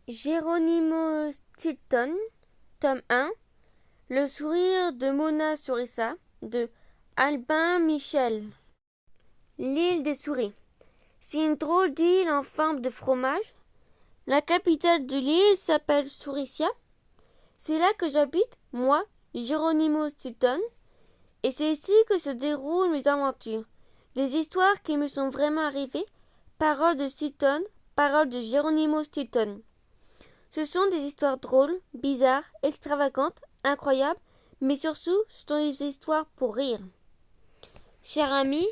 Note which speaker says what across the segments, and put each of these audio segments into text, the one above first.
Speaker 1: Geronimo Stilton, tome 1, Le sourire de Mona Surissa, de Albin Michel. L'île des souris. C'est une drôle d'île en forme de fromage. La capitale de l'île s'appelle Souricia. C'est là que j'habite, moi, Geronimo Stilton, et c'est ici que se déroulent mes aventures. Des histoires qui me sont vraiment arrivées, paroles de Stilton, paroles de Geronimo Stilton. Ce sont des histoires drôles, bizarres, extravagantes, incroyables, mais surtout, ce sont des histoires pour rire. Cher ami,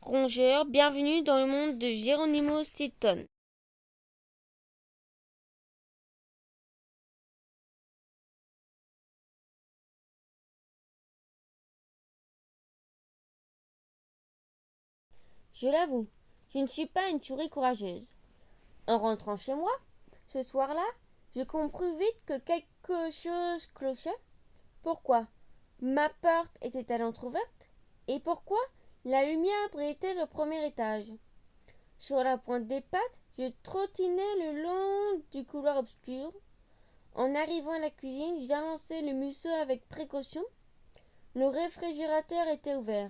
Speaker 1: rongeur, bienvenue dans le monde de Geronimo Stilton. Je l'avoue, je ne suis pas une souris courageuse. En rentrant chez moi, ce soir-là, je compris vite que quelque chose clochait. Pourquoi ma porte était-elle entr'ouverte? Et pourquoi la lumière brillait-elle au premier étage? Sur la pointe des pattes, je trottinais le long du couloir obscur. En arrivant à la cuisine, j'avançais le museau avec précaution. Le réfrigérateur était ouvert.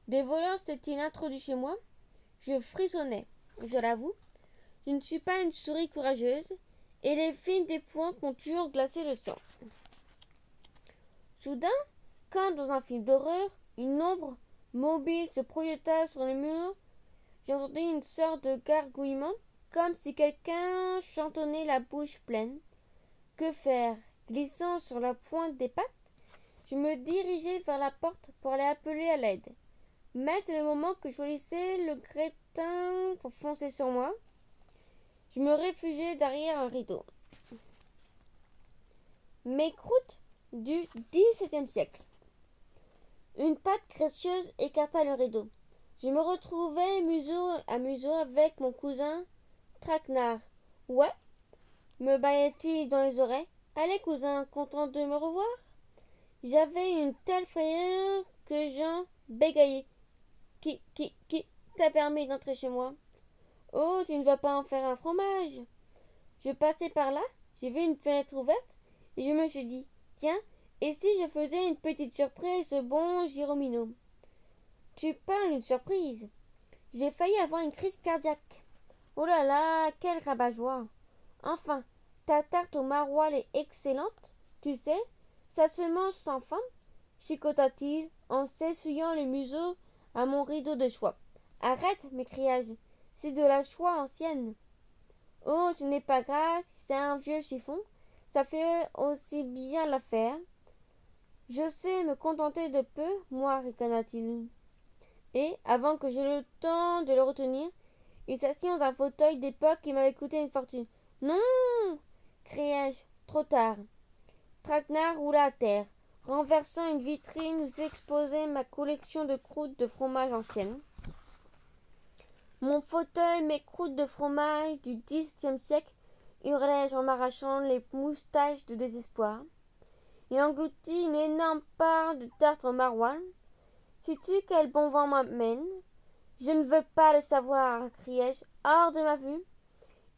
Speaker 1: Des voleurs s'étaient introduits chez moi. Je frissonnais. Je l'avoue, je ne suis pas une souris courageuse, et les films d'épouvante m'ont toujours glacé le sang. Soudain, comme dans un film d'horreur, une ombre mobile se projeta sur le mur. J'entendis une sorte de gargouillement, comme si quelqu'un chantonnait la bouche pleine. Que faire? Glissant sur la pointe des pattes, je me dirigeai vers la porte pour aller appeler à l'aide. Mais c'est le moment que je choisissais le crétin pour foncer sur moi. Je me réfugiai derrière un rideau. Mes croûtes du XVIIe siècle. Une patte gracieuse écarta le rideau. Je me retrouvai museau à museau avec mon cousin Traquenard. Ouais, me bâillait-il dans les oreilles. Allez, cousin, content de me revoir? J'avais une telle frayeur que j'en bégayai. Qui t'a permis d'entrer chez moi? Oh, tu ne vas pas en faire un fromage? Je passais par là, j'ai vu une fenêtre ouverte, et je me suis dit, tiens, et si je faisais une petite surprise au bon Giromino? Tu parles d'une surprise. J'ai failli avoir une crise cardiaque. Oh là là, quel rabat-joie. Enfin, ta tarte au maroilles est excellente, tu sais, ça se mange sans faim, chicota-t-il en s'essuyant le museau à mon rideau de soie. Arrête, m'écriai-je, c'est de la soie ancienne. Oh, ce n'est pas grave, c'est un vieux chiffon, ça fait aussi bien l'affaire. Je sais me contenter de peu, moi, ricana-t-il. Et, avant que j'aie le temps de le retenir, il s'assit dans un fauteuil d'époque qui m'avait coûté une fortune. Non! Criai-je, trop tard. Traquenard roula à terre, renversant une vitrine où s'exposait ma collection de croûtes de fromage anciennes. Mon fauteuil, mes croûtes de fromage du XVIIe siècle, hurlai-je en m'arrachant les moustaches de désespoir. Il engloutit une énorme part de tarte au maroilles. Sais-tu quel bon vent m'amène? Je ne veux pas le savoir, criai-je, hors de ma vue.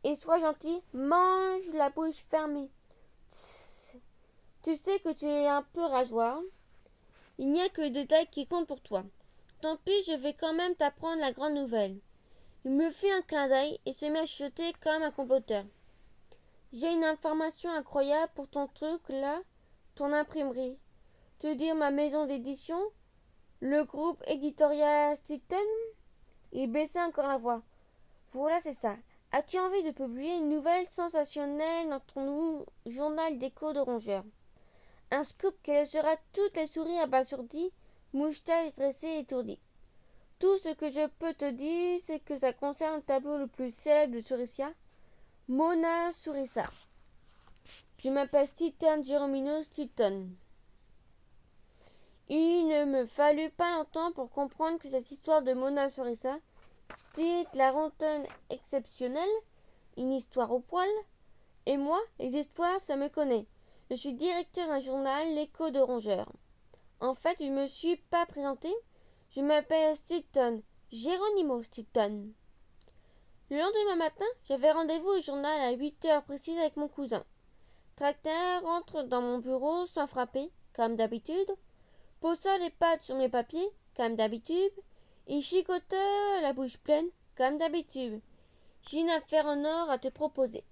Speaker 1: Et sois gentil, mange la bouche fermée. Tss. Tu sais que tu es un peu rageoire. Il n'y a que le détail qui compte pour toi. Tant pis, je vais quand même t'apprendre la grande nouvelle. Il me fit un clin d'œil et se mit à chuchoter comme un comploteur. J'ai une information incroyable pour ton truc là, ton imprimerie. Te dire ma maison d'édition, le groupe éditorial Stilton. Il baissa encore la voix. Voilà, c'est ça. As-tu envie de publier une nouvelle sensationnelle dans ton journal d'écho de rongeur? Un scoop qui laissera toutes les souris abasourdies, moustaches dressées et étourdies. Tout ce que je peux te dire, c'est que ça concerne le tableau le plus célèbre de Souricia, Mona Surissa. Je m'appelle Stilton Geromino Stilton. Il ne me fallut pas longtemps pour comprendre que cette histoire de Mona Surissa, dite la rontonne exceptionnelle, une histoire au poil, et moi, les histoires, ça me connaît. Je suis directeur d'un journal, l'écho de rongeur. En fait, je ne me suis pas présenté. Je m'appelle Stilton, Geronimo Stilton. Le lendemain matin, j'avais rendez-vous au journal à 8 heures précises avec mon cousin. Tracteur rentre dans mon bureau sans frapper, comme d'habitude, posa les pattes sur mes papiers, comme d'habitude, et chicota la bouche pleine, comme d'habitude. J'ai une affaire en or à te proposer.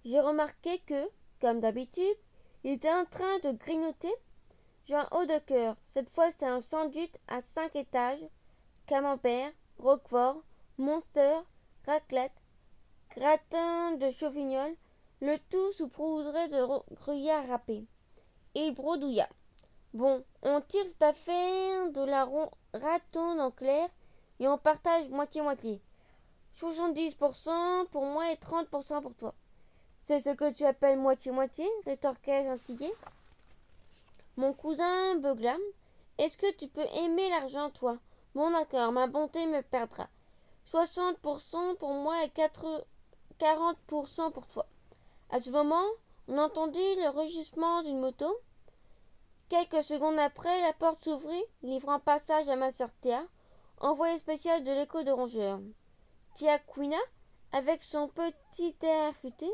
Speaker 1: J'ai remarqué que, comme d'habitude, il était en train de grignoter. J'ai un haut de cœur. Cette fois, c'était un sandwich à 5 étages, camembert, roquefort, monster, raclette, gratin de chauvignol, le tout sous poudré de gruyère râpé. Et il bredouilla. Bon, on tire cette affaire de la ratonne en clair et on partage moitié-moitié. 70% pour moi et 30% pour toi. C'est ce que tu appelles moitié-moitié, rétorquai-je intrigué. Mon cousin beugla. Est-ce que tu peux aimer l'argent, toi? Bon d'accord, ma bonté me perdra. 60% pour moi et 40% pour toi. À ce moment, on entendit le rugissement d'une moto. Quelques secondes après, la porte s'ouvrit, livrant passage à ma sœur Théa, envoyée spéciale de l'écho de rongeur. Tia Quina, avec son petit air futé.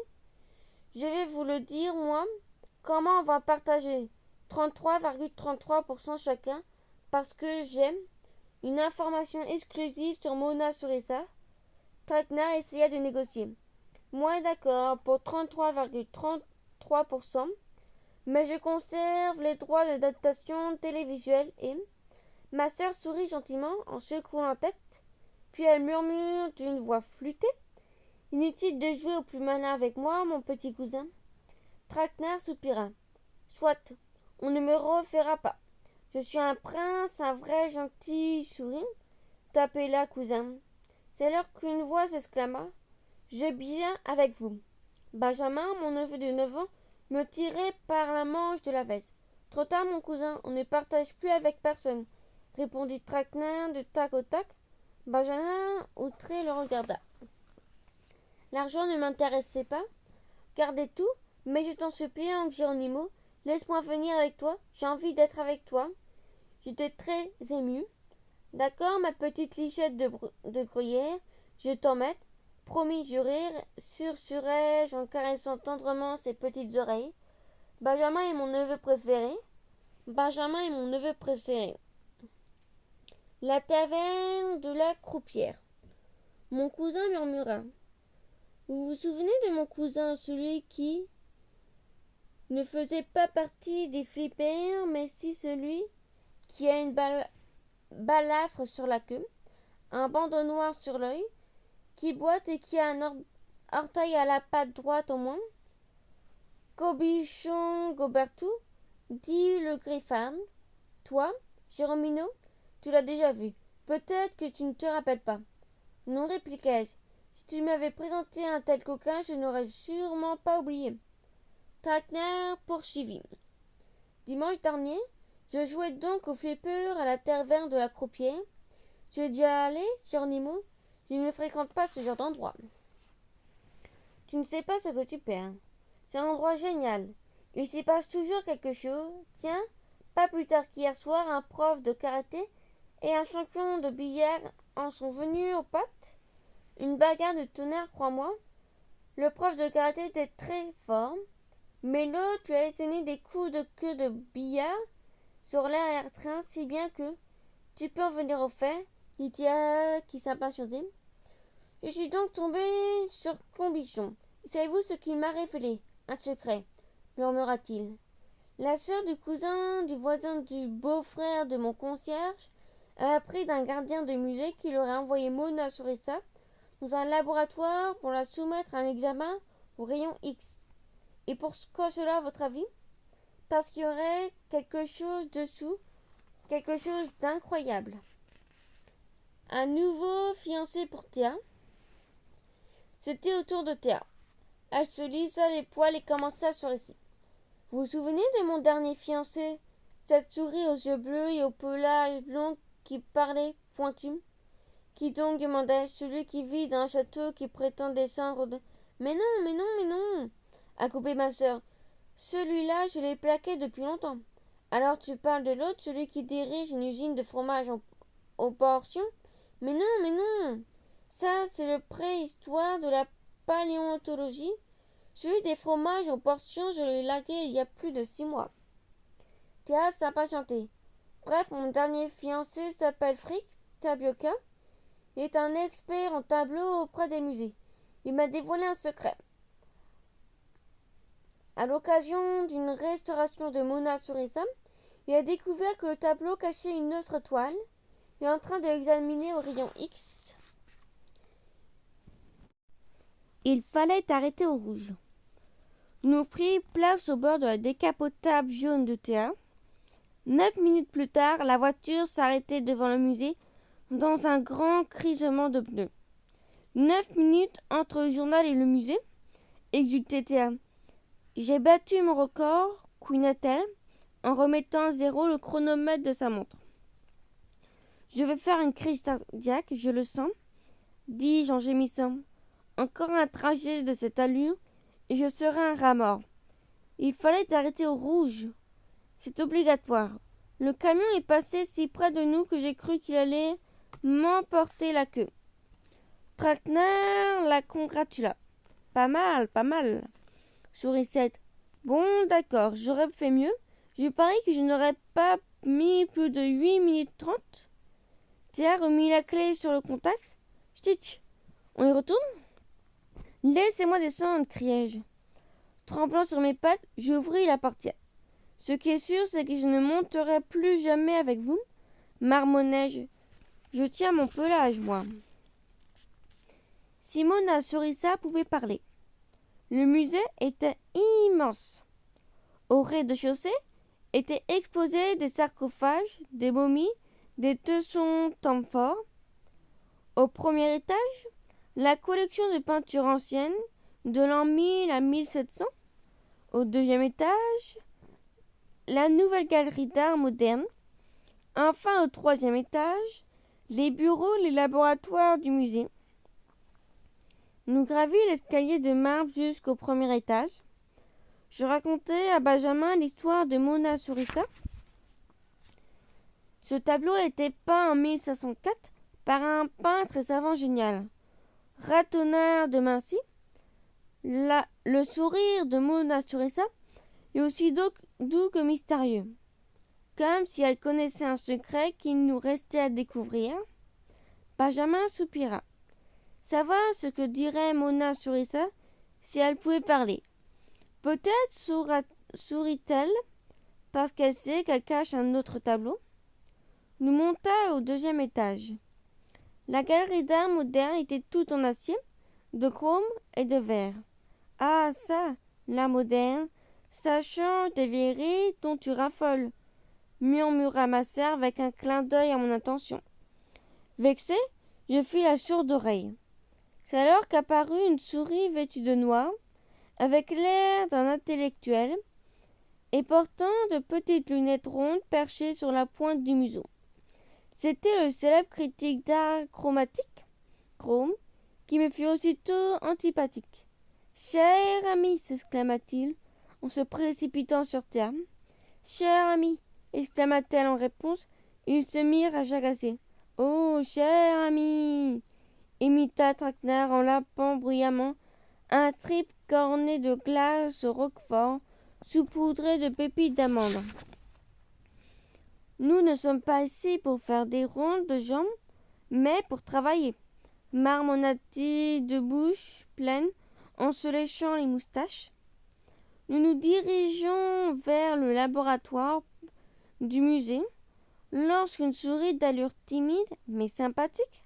Speaker 1: Je vais vous le dire, moi. Comment on va partager 33,33% chacun, parce que j'aime une information exclusive sur Mona Surissa. Traquenard essaya de négocier. Moi d'accord pour 33,33%, mais je conserve les droits d'adaptation télévisuelle et... Ma sœur sourit gentiment en secouant la tête, puis elle murmure d'une voix flûtée. Inutile de jouer au plus malin avec moi, mon petit cousin. Traquenard soupira. Soit, on ne me refera pas. Je suis un prince, un vrai gentil souris. Tapez-la, cousin. C'est alors qu'une voix s'exclama. Je viens avec vous. Benjamin, mon neveu de 9 ans, me tirait par la manche de la veste. Trop tard, mon cousin, on ne partage plus avec personne, répondit Traquenard de tac au tac. Benjamin, outré, le regarda. L'argent ne m'intéressait pas. Gardez tout, mais je t'en supplie, oncle Geronimo, laisse-moi venir avec toi. J'ai envie d'être avec toi. J'étais très émue. D'accord, ma petite lichette de gruyère, je t'en mets. Promis, juré, susurrai-je en caressant tendrement ses petites oreilles. Benjamin est mon neveu préféré. Benjamin est mon neveu préféré. La taverne de la croupière. Mon cousin murmura. Vous vous souvenez de mon cousin, celui qui ne faisait pas partie des flippers, mais si celui qui a une balafre sur la queue, un bandeau noir sur l'œil, qui boite et qui a un orteil à la patte droite au moins? Cobichon Gobertou, dit le Griffin. Toi, Jérômino, tu l'as déjà vu. Peut-être que tu ne te rappelles pas. Non, répliquai-je. Si tu m'avais présenté un tel coquin, je n'aurais sûrement pas oublié. Traquenard poursuivit. Dimanche dernier, je jouais donc au flipper à la taverne de la croupière. Tu es déjà allé, Geronimo? Je ne fréquente pas ce genre d'endroit. Tu ne sais pas ce que tu perds. C'est un endroit génial. Il s'y passe toujours quelque chose. Tiens, pas plus tard qu'hier soir, un prof de karaté et un champion de billard en sont venus aux pattes. Une bagarre de tonnerre, crois-moi. Le prof de karaté était très fort, mais l'autre lui a asséné des coups de queue de billard sur l'arrière-train, si bien que tu peux en venir au fait, dit Tia qui s'impatientait. Je suis donc tombé sur Combichon. Savez-vous ce qu'il m'a révélé? Un secret, murmura-t-il. La sœur du cousin du voisin du beau-frère de mon concierge a appris d'un gardien de musée qu'il aurait envoyé Mona Surissa dans un laboratoire pour la soumettre à un examen au rayon X. Et pourquoi cela, à votre avis? Parce qu'il y aurait quelque chose dessous, quelque chose d'incroyable. Un nouveau fiancé pour Théa. C'était au tour de Théa. Elle se lissa les poils et commença sur le site. Vous vous souvenez de mon dernier fiancé? Cette souris aux yeux bleus et au pelage blond qui parlait pointu? Qui donc, demandai-je, celui qui vit dans un château qui prétend descendre de... Mais non, a coupé ma sœur. Celui-là, je l'ai plaqué depuis longtemps. Alors tu parles de l'autre, celui qui dirige une usine de fromage aux portions? Mais non, Ça, c'est le préhistoire de la paléontologie. J'ai eu des fromages en portions, je l'ai largué il y a plus de 6 mois. Théa s'impatientait. Bref, mon dernier fiancé s'appelle Frick Tabioka. Il est un expert en tableaux auprès des musées. Il m'a dévoilé un secret. À l'occasion d'une restauration de Mona Surisa, il a découvert que le tableau cachait une autre toile. Il est en train de l'examiner au rayon X. Il fallait arrêter au rouge. Nous prîmes place au bord de la décapotable jaune de Théa. 9 minutes plus tard, la voiture s'arrêtait devant le musée dans un grand crisement de pneus. 9 minutes entre le journal et le musée, exultait Théa. J'ai battu mon record, couina-t-elle, en remettant à zéro le chronomètre de sa montre. Je vais faire une crise cardiaque, je le sens, dis-je en gémissant. Encore un trajet de cette allure, et je serai un rat mort. Il fallait arrêter au rouge. C'est obligatoire. Le camion est passé si près de nous que j'ai cru qu'il allait m'emporter la queue. Traquenard la congratula. Pas mal, pas mal. Sourisette. Bon, d'accord, j'aurais fait mieux. Je parie que je n'aurais pas mis plus de 8 minutes 30. Théa remit la clé sur le contact. Stitch, on y retourne? Laissez-moi descendre, criai-je. Tremblant sur mes pattes, j'ouvris la portière. Ce qui est sûr, c'est que je ne monterai plus jamais avec vous, marmonnai-je. Je tiens mon pelage, moi. Simona Surisa pouvait parler. Le musée était immense. Au rez-de-chaussée étaient exposés des sarcophages, des momies, des tessons amphores. Au premier étage, la collection de peintures anciennes de l'an 1000 à 1700. Au deuxième étage, la nouvelle galerie d'art moderne. Enfin, au troisième étage, les bureaux, les laboratoires du musée. Nous gravîmes l'escalier de marbre jusqu'au premier étage. Je racontai à Benjamin l'histoire de Mona Surisa. Ce tableau a été peint en 1504 par un peintre et savant génial, Ratonnard de Mincy. Le sourire de Mona Surisa est aussi doux que mystérieux, comme si elle connaissait un secret qu'il nous restait à découvrir. Benjamin soupira. Savoir ce que dirait Mona Surisa si elle pouvait parler. Peut-être sourit-elle parce qu'elle sait qu'elle cache un autre tableau. Nous montâmes au deuxième étage. La galerie d'art moderne était toute en acier, de chrome et de verre. Ah ça, l'art moderne, ça change des vieilleries dont tu raffoles, murmura ma sœur avec un clin d'œil à mon intention. Vexée, je fis la sourde oreille. C'est alors qu'apparut une souris vêtue de noir, avec l'air d'un intellectuel, et portant de petites lunettes rondes perchées sur la pointe du museau. C'était le célèbre critique d'art chromatique, Chrome, qui me fut aussitôt antipathique. « Cher ami !» s'exclama-t-il, en se précipitant sur terre. « Cher ami !» exclama-t-elle en réponse, et ils se mirent à j'agacer. « Oh, cher ami !» imita Traquenard en lapant bruyamment un triple cornet de glace au roquefort, saupoudré de pépites d'amande. Nous ne sommes pas ici pour faire des rondes de jambes, mais pour travailler, marmonna-t-il de bouche pleine en se léchant les moustaches. Nous nous dirigeons vers le laboratoire du musée, lorsqu'une souris d'allure timide mais sympathique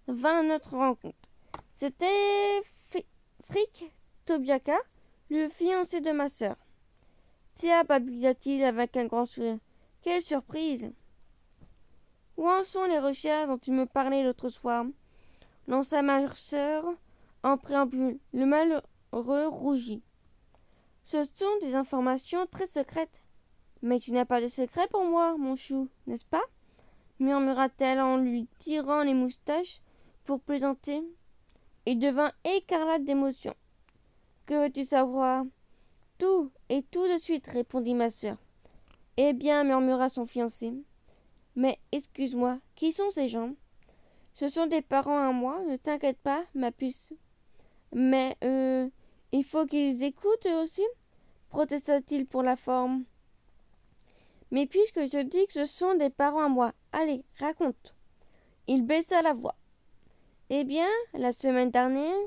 Speaker 1: vint à notre rencontre. C'était Frick Tobiaka, le fiancé de ma sœur. Tiens, babilla-t-il avec un grand sourire. Quelle surprise! Où en sont les recherches dont tu me parlais l'autre soir? Lança ma sœur en préambule. Le malheureux rougit. Ce sont des informations très secrètes. Mais tu n'as pas de secret pour moi, mon chou, n'est-ce pas? Murmura-t-elle en lui tirant les moustaches pour plaisanter. Il devint écarlate d'émotion. Que veux-tu savoir? Tout, et tout de suite, répondit ma sœur. Eh bien, murmura son fiancé. Mais excuse-moi, qui sont ces gens? Ce sont des parents à moi, ne t'inquiète pas, ma puce. Mais, il faut qu'ils écoutent eux aussi, protesta-t-il pour la forme. Mais puisque je dis que ce sont des parents à moi, allez, raconte. Il baissa la voix. Eh bien, la semaine dernière,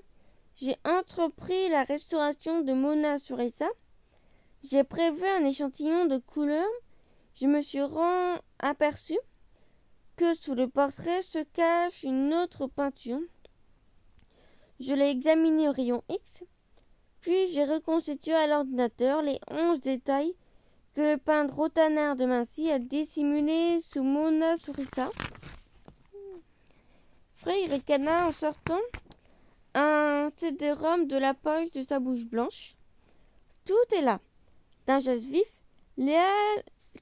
Speaker 1: j'ai entrepris la restauration de Mona Surissa. J'ai prévu un échantillon de couleurs. Je me suis aperçu que sous le portrait se cache une autre peinture. Je l'ai examinée au rayon X, puis j'ai reconstitué à l'ordinateur les 11 détails que le peintre Rotanard de Mincy a dissimulés sous Mona Surissa. Frey ricana en sortant un CD-ROM de la poche de sa bouche blanche. Tout est là. D'un geste vif,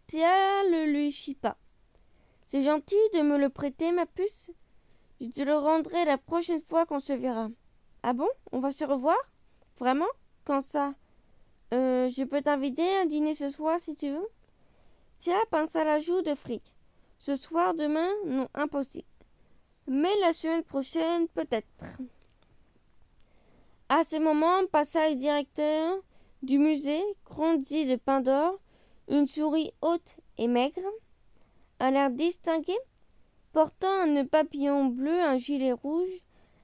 Speaker 1: Théa le lui chippa. C'est gentil de me le prêter, ma puce. Je te le rendrai la prochaine fois qu'on se verra. Ah bon? On va se revoir? Vraiment? Quand ça? Je peux t'inviter à un dîner ce soir si tu veux? Théa pinça la joue de Frick. Ce soir, demain, non, impossible. Mais la semaine prochaine, peut-être. À ce moment passa le directeur du musée, Cronzy de Pindore, une souris haute et maigre, à l'air distingué, portant un nœud papillon bleu, un gilet rouge,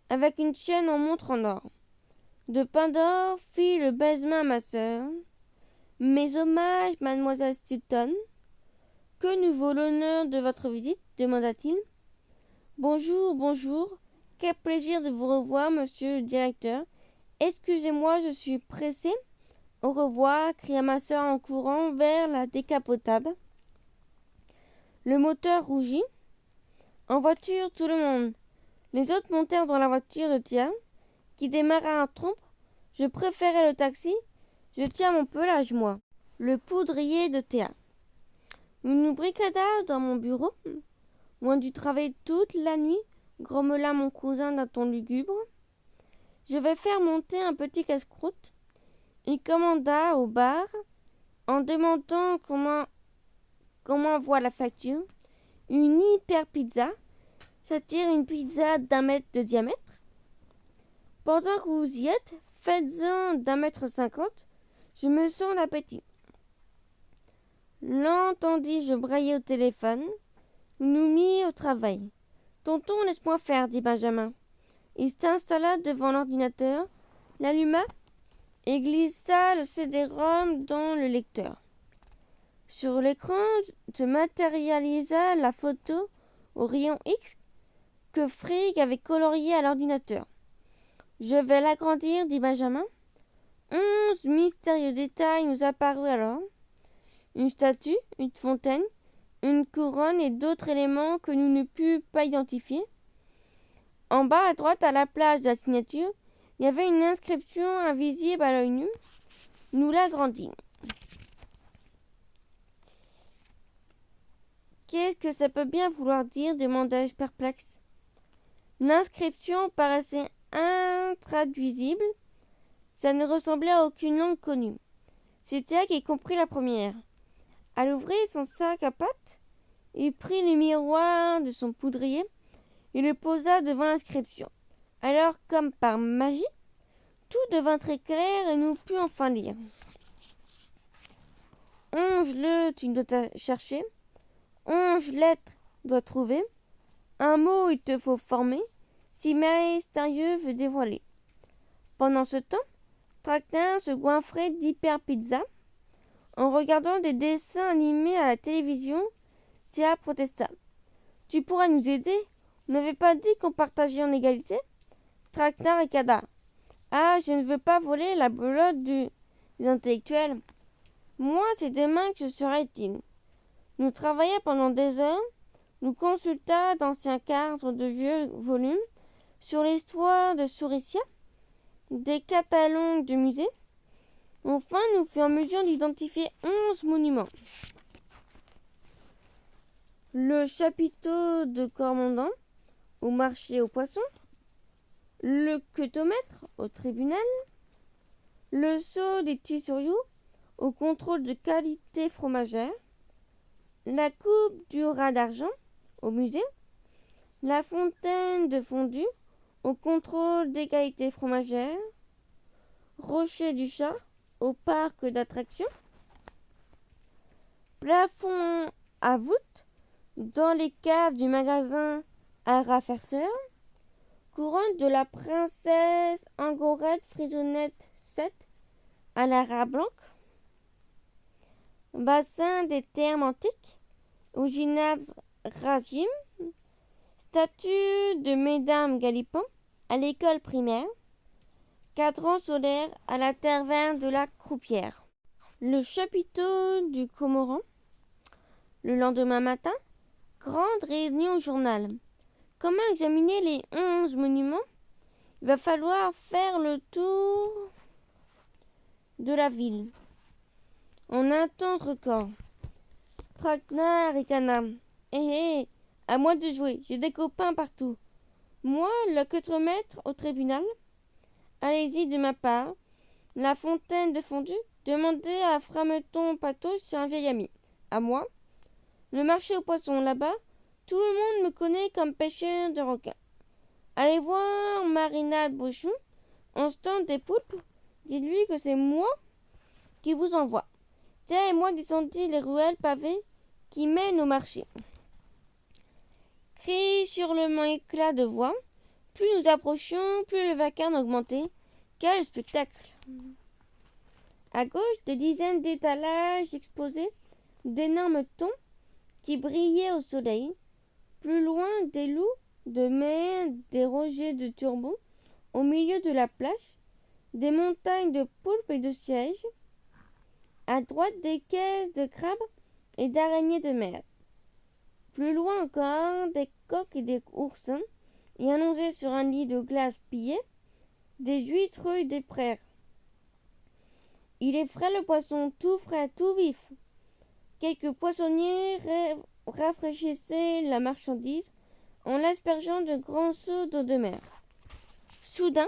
Speaker 1: avec une chaîne en montre en or. De Pindore fit le baisement à ma sœur. Mes hommages, mademoiselle Stilton. Que nous vaut l'honneur de votre visite? Demanda-t-il. Bonjour, bonjour. Quel plaisir de vous revoir, monsieur le directeur. Excusez-moi, je suis pressé. Au revoir, cria ma sœur en courant vers la décapotade. Le moteur rougit. En voiture, tout le monde. Les autres montèrent dans la voiture de Théa, qui démarra en trompe. Je préférais le taxi. Je tiens mon pelage, moi. Le poudrier de Théa. Nous nous bricadâmes dans mon bureau. Moins du travail toute la nuit, grommela mon cousin d'un ton lugubre. Je vais faire monter un petit casse-croûte. Il commanda au bar, en demandant comment voit la facture. Une hyper pizza, c'est-à-dire une pizza d'1 mètre de diamètre. Pendant que vous y êtes, faites-en d'1,50 m. Je me sens l'appétit. L'entendis-je brailler au téléphone. Nous nous mîmes au travail. Tonton, laisse-moi faire, dit Benjamin. Il s'installa devant l'ordinateur, l'alluma et glissa le CD-ROM dans le lecteur. Sur l'écran se matérialisa la photo au rayon X que Frigg avait coloriée à l'ordinateur. Je vais l'agrandir, dit Benjamin. 11 mystérieux détails nous apparurent alors. Une statue, une fontaine, une couronne et d'autres éléments que nous ne pûmes pas identifier. En bas à droite, à la place de la signature, il y avait une inscription invisible à l'œil nu. Nous l'agrandîmes. Qu'est-ce que ça peut bien vouloir dire? Demandai-je perplexe. L'inscription paraissait intraduisible. Ça ne ressemblait à aucune langue connue. C'est Théa qui comprit la première. Elle ouvrit son sac à pattes, il prit le miroir de son poudrier et le posa devant l'inscription. Alors, comme par magie, tout devint très clair et nous pûmes enfin lire. 11 le tu dois chercher, 11 lettres dois trouver, un mot il te faut former, si mystérieux veut dévoiler. Pendant ce temps, Traquenard se goinfrait d'hyper pizza. En regardant des dessins animés à la télévision, Théa protesta. Tu pourras nous aider? Vous n'avez pas dit qu'on partageait en égalité? Traquenard ricana. Ah, je ne veux pas voler la belote des intellectuels. Moi, c'est demain que je serai utile. Nous travaillâmes pendant des heures. Nous consultâmes d'anciens cadres de vieux volumes sur l'histoire de Souricia, des catalogues de musées. Enfin, nous fûmes en mesure d'identifier 11 monuments. Le chapiteau de Cormandin, au marché aux poissons, le queutomètre, au tribunal, le sceau des Tissuriou, au contrôle de qualité fromagère, la coupe du rat d'argent, au musée, La fontaine de fondue au contrôle des qualités fromagères. Rocher du chat au parc d'attractions. Plafond à voûte dans les caves du magasin à rafferceur. Couronne de la princesse Angorette Frisonnette 7 à la Rablanc. Bassin des termes antiques au gymnase Ragim. Statue de Mesdames Galipant à l'école primaire. Cadran solaire à la taverne de la Croupière. Le chapiteau du Comoran. Le lendemain matin, grande réunion au journal. Comment examiner les 11 monuments? Il va falloir faire le tour de la ville en un temps record. Traquenard et Canam. Hé, à moi de jouer, j'ai des copains partout. Moi, le contre-maître au tribunal. Allez-y de ma part. La fontaine de fondue. Demandez à Frameton Patoche, c'est un vieil ami. À moi. Le marché aux poissons là-bas. Tout le monde me connaît comme pêcheur de requins. Allez voir Marinade Bochon, en stand des poulpes. Dites-lui que c'est moi qui vous envoie. Théa et moi descendit les ruelles pavées qui mènent au marché. Cris, hurlements, éclats de voix. Plus nous approchions, plus le vacarme augmentait. Quel spectacle! À gauche, des dizaines d'étalages exposés, d'énormes thons qui brillaient au soleil. Plus loin, des loups de mer, des rogers de turbots. Au milieu de la plage, des montagnes de poulpes et de sièges. À droite, des caisses de crabes et d'araignées de mer. Plus loin encore, des coqs et des oursins, et allongés sur un lit de glace pillé, des huîtres et des prairies. Il est frais le poisson, tout frais, tout vif. Quelques poissonniers rafraîchissaient la marchandise en l'aspergeant de grands seaux d'eau de mer. Soudain,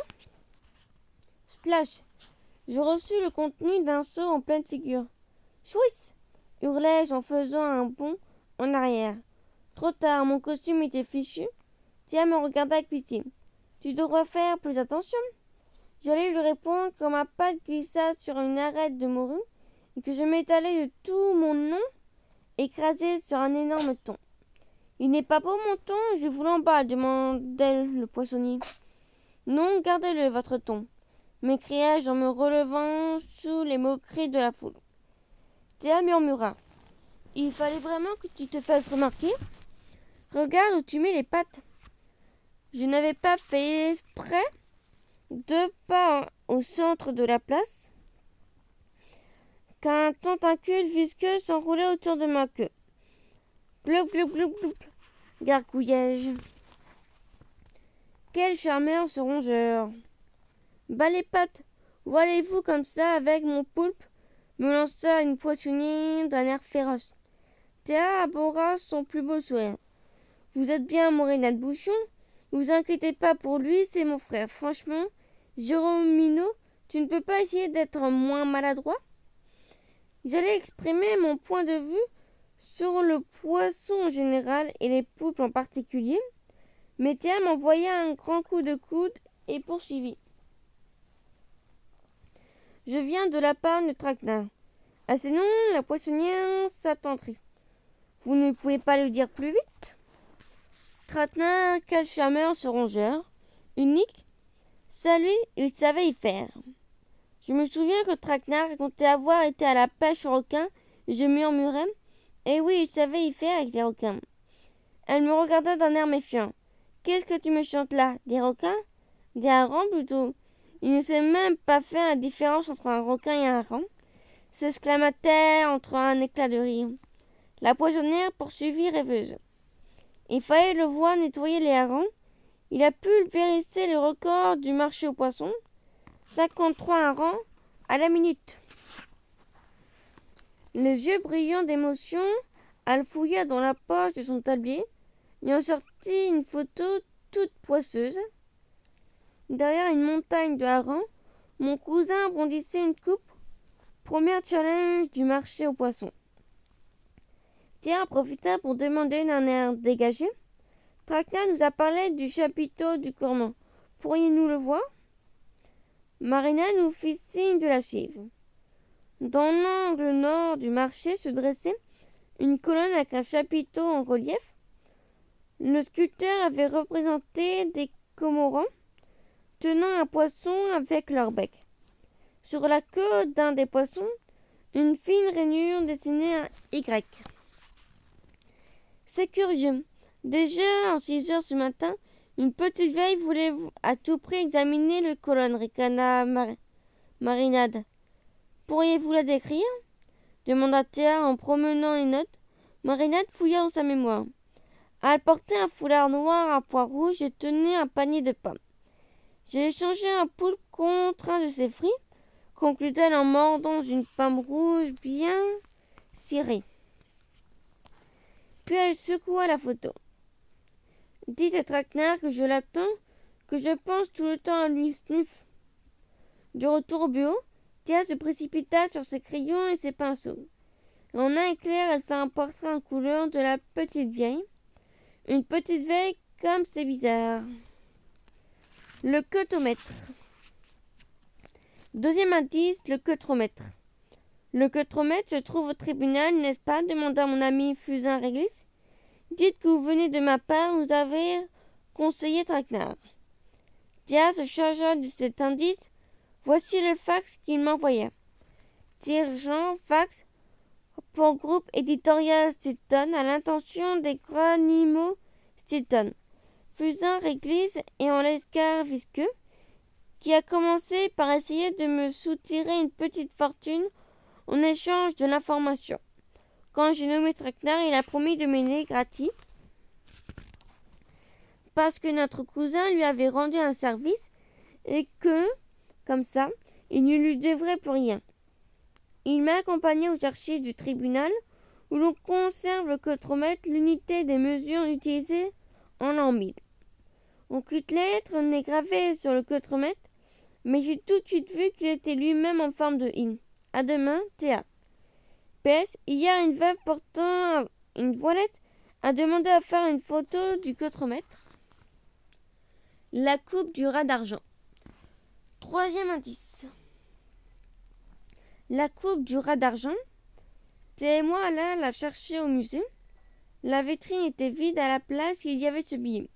Speaker 1: splash, je reçus le contenu d'un seau en pleine figure. Chouisse, hurlai-je en faisant un bond en arrière. Trop tard, mon costume était fichu. Théa me regarda avec pitié. Tu devrais faire plus attention. J'allais lui répondre quand ma patte glissa sur une arête de morue et que je m'étalai de tout mon long écrasé sur un énorme thon. Il n'est pas beau mon thon, je vous l'emballe, demandait le poissonnier. Non, gardez-le, votre thon, m'écriai-je en me relevant sous les moqueries de la foule. Théa murmura. Il fallait vraiment que tu te fasses remarquer. Regarde où tu mets les pattes. Je n'avais pas fait exprès. 2 pas au centre de la place, qu'un tentacule visqueux s'enroulait autour de ma queue. Gloup, gloup, gloup, gloup, gargouillai-je. Quel charmeur ce rongeur! Bas les pattes, où allez-vous comme ça avec mon poulpe? Me lança une poissonnière d'un air féroce. Théa abora son plus beau sourire. Vous êtes bien mon Renate Bouchon? Ne vous inquiétez pas pour lui, c'est mon frère. Franchement, Jérôme Minot, tu ne peux pas essayer d'être moins maladroit? J'allais exprimer mon point de vue sur le poisson en général et les poulpes en particulier, mais Théa m'envoya un grand coup de coude et poursuivit. Je viens de la part de Traquenard. À ces noms, la poissonnière s'attendrit. Vous ne pouvez pas le dire plus vite? Traquenard, quel charmeur ce rongeur, unique. Ça, lui, il savait y faire. Je me souviens que Traquenard racontait avoir été à la pêche aux requins, et je murmurai « Eh oui, il savait y faire avec les requins. » Elle me regarda d'un air méfiant. « Qu'est-ce que tu me chantes là? Des requins? Des harengs plutôt? Il ne sait même pas faire la différence entre un requin et un hareng. » s'exclama-t-elle entre un éclat de rire. La poissonnière poursuivit rêveuse. Il fallait le voir nettoyer les harengs. Il a pulvérisé le record du marché aux poissons, 53 harengs à la minute. Les yeux brillants d'émotion, elle fouilla dans la poche de son tablier et en sortit une photo toute poisseuse. Derrière une montagne de harengs, mon cousin bondissait une coupe. Premier challenge du marché aux poissons. Théa profita pour demander d'un air dégagé. Traquenard nous a parlé du chapiteau du Cormon. Pourriez-nous le voir? Marina nous fit signe de la suivre. Dans l'angle nord du marché se dressait une colonne avec un chapiteau en relief. Le sculpteur avait représenté des cormorans tenant un poisson avec leur bec. Sur la queue d'un des poissons, une fine rainure dessinait un Y. C'est curieux. Déjà, en 6 heures ce matin, une petite vieille voulait à tout prix examiner le colonne, ricana Marinade. Pourriez-vous la décrire? Demanda Théa en promenant les notes. Marinade fouilla dans sa mémoire. Elle portait un foulard noir à pois rouges et tenait un panier de pain. J'ai échangé un poulpe contre un de ses fruits, conclut-elle en mordant une pomme rouge bien cirée. Puis elle secoua la photo. Dites à Traquenard que je l'attends, que je pense tout le temps à lui, sniff. De retour au bureau, Théa se précipita sur ses crayons et ses pinceaux. En un éclair, elle fit un portrait en couleur de la petite vieille. Une petite vieille comme c'est bizarre. Le queutomètre. Deuxième indice, le queutromètre. Le queutromètre se trouve au tribunal, n'est-ce pas? Demanda mon ami Fusain Réglis. Dites que vous venez de ma part, vous avez conseillé Traquenard. Théa se chargea de cet indice. Voici le fax qu'il m'envoya. Tirant fax pour groupe éditorial Stilton à l'intention des Granimo Stilton. Fusain Réglis et en l'escar visqueux, qui a commencé par essayer de me soutirer une petite fortune en échange de l'information. Quand j'ai nommé Traquenard, il a promis de m'aider gratis parce que notre cousin lui avait rendu un service et que, comme ça, il ne lui devrait plus rien. Il m'a accompagné aux archives du tribunal où l'on conserve le queutromètre, l'unité des mesures utilisées en l'an 1000. Aucune lettre n'est gravée sur le queutromètre, mais j'ai tout de suite vu qu'il était lui-même en forme de in. À demain, Théa. PS, hier, une veuve portant une voilette a demandé à faire une photo du queutromètre. La coupe du rat d'argent. Troisième indice. La coupe du rat d'argent. Théa et moi allâmes la chercher au musée. La vitrine était vide, à la place il y avait ce billet.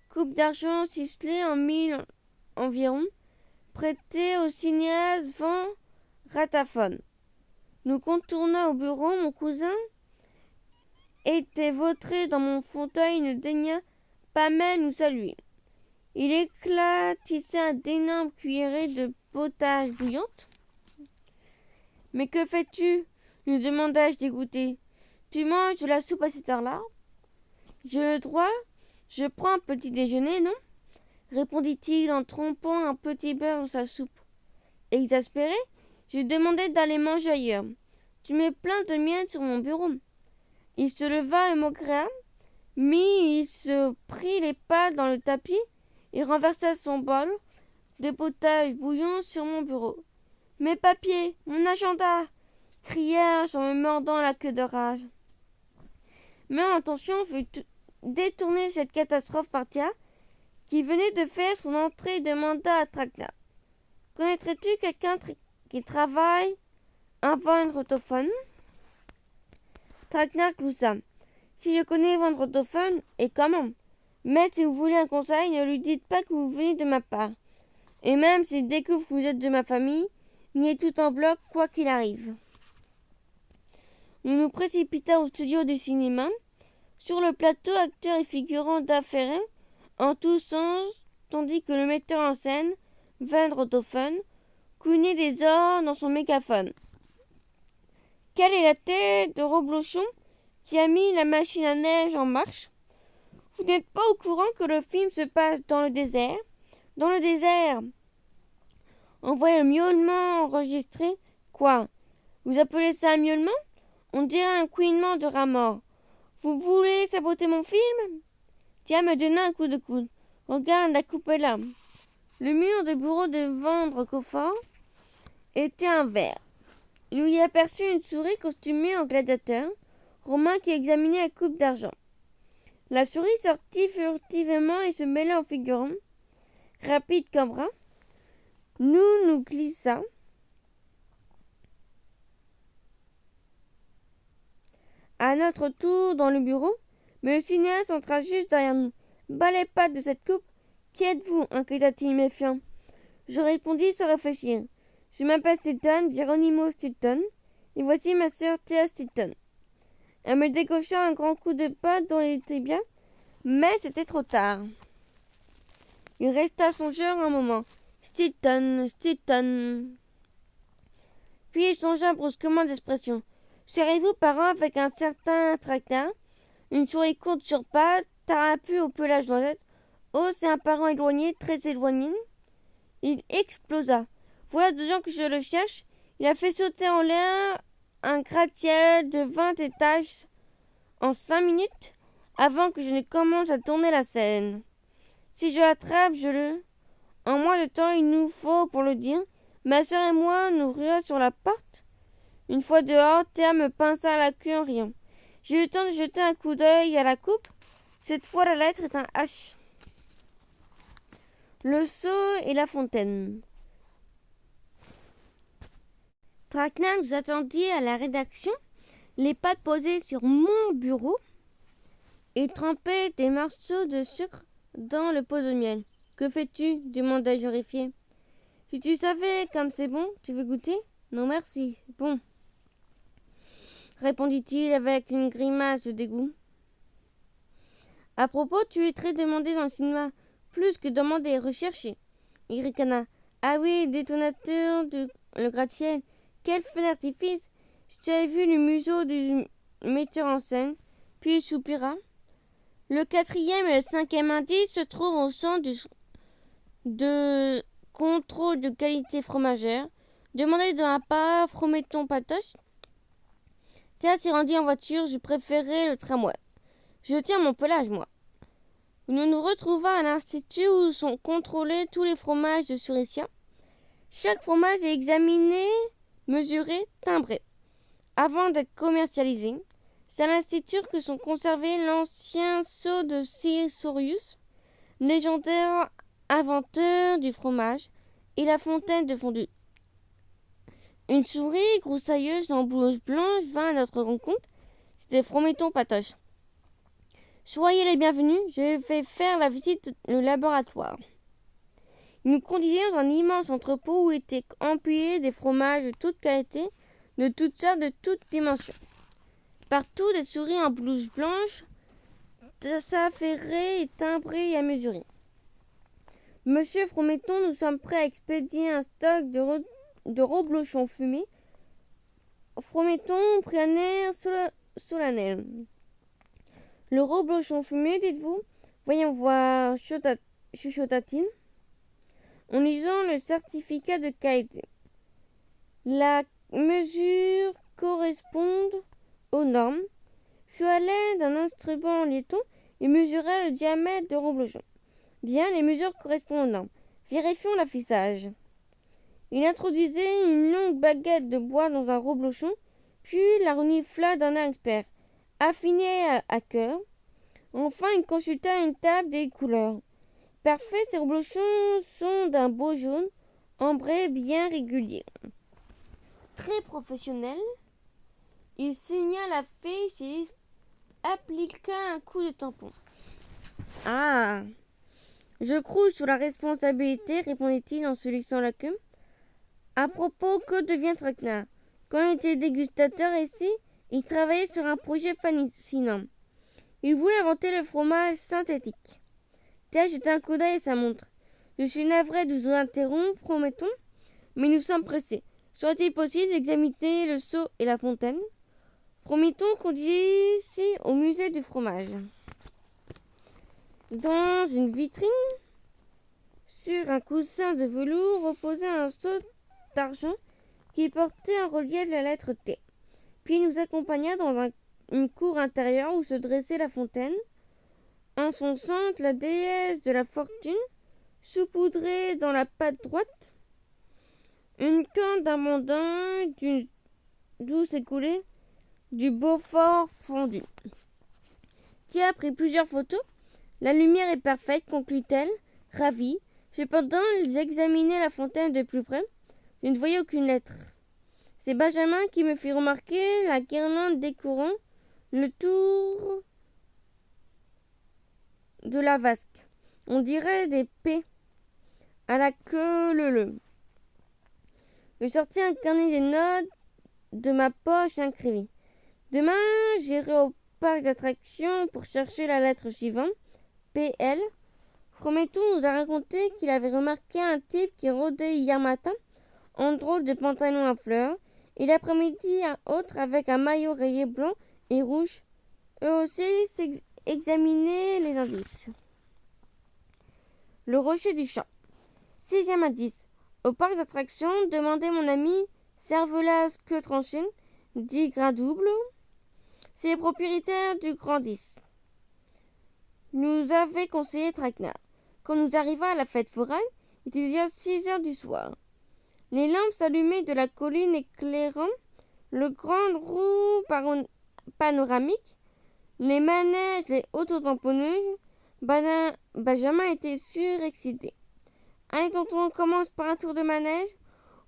Speaker 1: Coupe d'argent ciselée en 1000 environ, prêtée au cinéaste Van Rataphone. Nous contournâmes au bureau, mon cousin était vautré dans mon fauteuil et ne daigna pas même nous saluer. Il éclatissait d'énormes cuillerées de potage bouillante. « Mais que fais-tu » lui demandai-je dégoûté. « Tu manges de la soupe à cette heure-là ?»« J'ai le droit, je prends un petit déjeuner, non ?» répondit-il en trempant un petit beurre dans sa soupe. Exaspéré, je lui demandai d'aller manger ailleurs. « Tu mets plein de miel sur mon bureau. » Il se leva et m'agréa, mais il se prit les pattes dans le tapis et renversa son bol de potage bouillant sur mon bureau. « Mes papiers, mon agenda !» criai-je en me mordant la queue de rage. Mais mon attention fut détournée de cette catastrophe par Théa, qui venait de faire son entrée et demanda à Traquenard. « Connaîtrais-tu quelqu'un qui travaille un vendrotophone ?» Traquenard gloussa. « Si je connais vendrotophone, et comment? Mais si vous voulez un conseil, ne lui dites pas que vous venez de ma part. Et même s'il découvre que vous êtes de ma famille, niez tout en bloc, quoi qu'il arrive. » Nous nous précipitâmes au studio du cinéma. Sur le plateau, acteurs et figurants d'affaires en tous sens, tandis que le metteur en scène, vendrotophone, cognait des ordres dans son mégaphone. Quelle est la tête de Roblochon qui a mis la machine à neige en marche? Vous n'êtes pas au courant que le film se passe dans le désert? Dans le désert. On voit le miaulement enregistré. Quoi? Vous appelez ça un miaulement? On dirait un couinement de rat mort. Vous voulez saboter mon film? Tiens, me donna un coup de coude. Regarde, la coupe est là. Le mur de bureau de Vendre Confort était en verre. Il y aperçut une souris costumée en gladiateur romain qui examinait la coupe d'argent. La souris sortit furtivement et se mêla au figurant. Rapide comme rat, nous glissa à notre tour dans le bureau, mais le cinéaste entra juste derrière nous. Bas les pattes de cette coupe. Qui êtes-vous? Inquiéta-t-il méfiant. Je répondis sans réfléchir. Je m'appelle Stilton, Geronimo Stilton, et voici ma sœur Thea Stilton. Elle me décocha un grand coup de patte dans les tibias, mais c'était trop tard. Il resta songeur un moment. Stilton, Stilton. Puis il changea brusquement d'expression. Serez-vous parent avec un certain tracteur, une souris courte sur pattes, tarapue au pelage noisette? Oh, c'est un parent éloigné, très éloigné. Il explosa. Voilà 2 ans que je le cherche. Il a fait sauter en l'air un gratte-ciel de 20 étages en 5 minutes avant que je ne commence à tourner la scène. Si je l'attrape, je le... En moins de temps, il nous faut pour le dire. Ma sœur et moi nous ruâmes sur la porte. Une fois dehors, Théa me pinça la queue en riant. J'ai eu le temps de jeter un coup d'œil à la coupe. Cette fois, la lettre est un H. Le seau et la fontaine. Traquenard nous attendit à la rédaction, les pattes posées sur mon bureau, et trempait des morceaux de sucre dans le pot de miel. Que fais-tu? demandai-je horrifié. Si tu savais comme c'est bon, tu veux goûter? Non merci. Bon, répondit-il avec une grimace de dégoût. À propos, tu es très demandé dans le cinéma, plus que demandé, recherché. Il ricana. Ah oui, détonateur de le gratte-ciel. Quel feu d'artifice! Si tu avais vu le museau du metteur en scène. Puis il soupira. Le 4e et le 5e indice se trouvent au centre de contrôle de qualité fromagère. Demandé de la part Frometon Patoche. Théa s'est rendue en voiture, je préférais le tramway. Je tiens mon pelage, moi. Nous nous retrouvâmes à l'institut où sont contrôlés tous les fromages de Suricia. Chaque fromage est examiné, mesuré, timbré, avant d'être commercialisé. C'est à l'institut que sont conservés l'ancien sceau de Caesarius, légendaire inventeur du fromage, et la fontaine de fondue. Une souris groussailleuse en blouse blanche vint à notre rencontre. C'était Frometon Patoche. Soyez les bienvenus, je vais faire la visite du laboratoire. Il nous conduisit dans un immense entrepôt où étaient empilés des fromages de toute qualité, de toutes sortes, de toutes dimensions. Partout, des souris en blouse blanche, s'affairaient et timbrées et à mesurer. Monsieur Frometon, nous sommes prêts à expédier un stock de reblochons fumés. Frometon prit un air solennel. Le reblochon fumé, dites-vous? Voyons voir, chuchota-t-il, en lisant le certificat de qualité. La mesure correspond aux normes. Puis à l'aide d'un instrument en laiton, il mesura le diamètre de reblochon. Bien, les mesures correspondent aux normes. Vérifions l'affichage. Il introduisait une longue baguette de bois dans un reblochon, puis la renifla d'un air expert. Affiné à cœur. Enfin, il consulta une table des couleurs. Parfait, ces reblochons sont d'un beau jaune, ambré bien régulier. Très professionnel, il signa la fiche et appliqua un coup de tampon. Ah, je croule sur la responsabilité, répondit-il en se lissant la queue. À propos, que devient Traquenard? Quand il était dégustateur ici, il travaillait sur un projet fascinant. Il voulait inventer le fromage synthétique. Théa jeta un coup d'œil à sa montre. Je suis navré de vous interrompre, Frometon, mais nous sommes pressés. Serait-il possible d'examiner le seau et la fontaine? Frometon conduisit au musée du fromage. Dans une vitrine, sur un coussin de velours, reposait un seau d'argent qui portait en relief la lettre T. Puis il nous accompagna dans une cour intérieure où se dressait la fontaine. En son centre, la déesse de la fortune, saupoudrée dans la patte droite, une canne d'amandin d'où s'écoulait du Beaufort fondu. Tia a pris plusieurs photos. La lumière est parfaite, conclut-elle, ravie. Cependant, ils examinaient la fontaine de plus près. Je ne voyais aucune lettre. C'est Benjamin qui me fit remarquer la guirlande décorant le tour de la vasque. On dirait des P à la queue leu. Je sortis un carnet des notes de ma poche et écrivis. Demain, j'irai au parc d'attractions pour chercher la lettre suivante. PL. Frometou nous a raconté qu'il avait remarqué un type qui rôdait hier matin en drôle de pantalon à fleurs et l'après-midi un autre avec un maillot rayé blanc et rouge. Eux aussi examinaient les indices. Le rocher du chat. 6e indice. Au parc d'attractions, demandait mon ami Cervelas queue tranchée, dit Grain Double. C'est le propriétaire du Grand 10. Nous avait conseillé Traquenard. Quand nous arrivâmes à la fête foraine, il était déjà 6 heures du soir. Les lampes s'allumaient de la colline éclairant le grand roue panoramique, les manèges, les autotamponneuses. Benjamin était surexcité. Allez, tonton, on commence par un tour de manège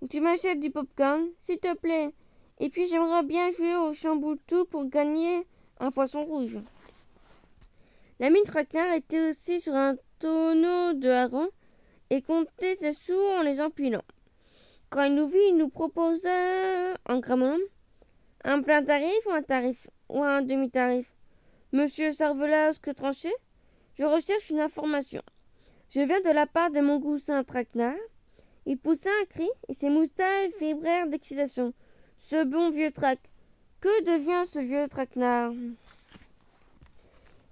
Speaker 1: ou tu m'achètes du popcorn, s'il te plaît. Et puis j'aimerais bien jouer au chamboule-tout pour gagner un poisson rouge. L'ami Traquenard était aussi sur un tonneau de hareng et comptait ses sous en les empilant. Quand il nous vit, il nous proposa en grammonnant un plein tarif ou un demi-tarif. Monsieur Cervelas que tranché, je recherche une information. Je viens de la part de mon cousin Traquenard. Il poussa un cri et ses moustaches vibrèrent d'excitation. Ce bon vieux Trac. Que devient ce vieux Traquenard?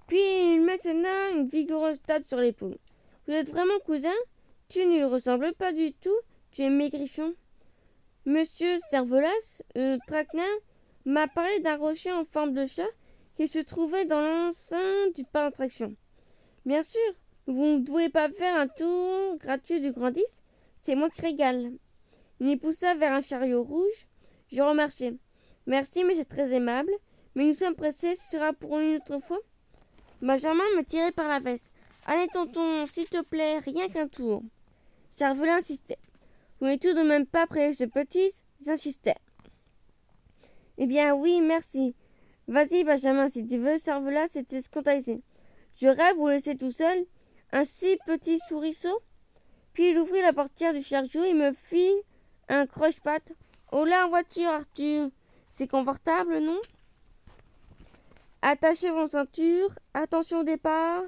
Speaker 1: Puis il mentionna une vigoureuse tape sur l'épaule. Vous êtes vraiment cousin? Tu ne lui ressembles pas du tout. Tu es maigrichon. Monsieur Cervelas, Traquenard, m'a parlé d'un rocher en forme de chat qui se trouvait dans l'enceinte du parc d'attraction. Bien sûr, vous ne voulez pas faire un tour gratuit du Grand 10? C'est moi qui régale. Il me poussa vers un chariot rouge. Je remarchai. Merci, mais c'est très aimable. Mais nous sommes pressés, ce sera pour une autre fois. Benjamin me tirait par la veste. Allez, tonton, s'il te plaît, rien qu'un tour. Cervelas insistait. Vous n'êtes tout de même pas prêt, ce petit? J'insistais. Eh bien, oui, merci. Vas-y, Benjamin, si tu veux. Cervelas était scandalisé. Je rêve vous laisser tout seul, un si petit souriceau. Puis il ouvrit la portière du chariot et me fit un croche-patte. Oh là, en voiture, Arthur. C'est confortable, non? Attachez vos ceintures, attention au départ.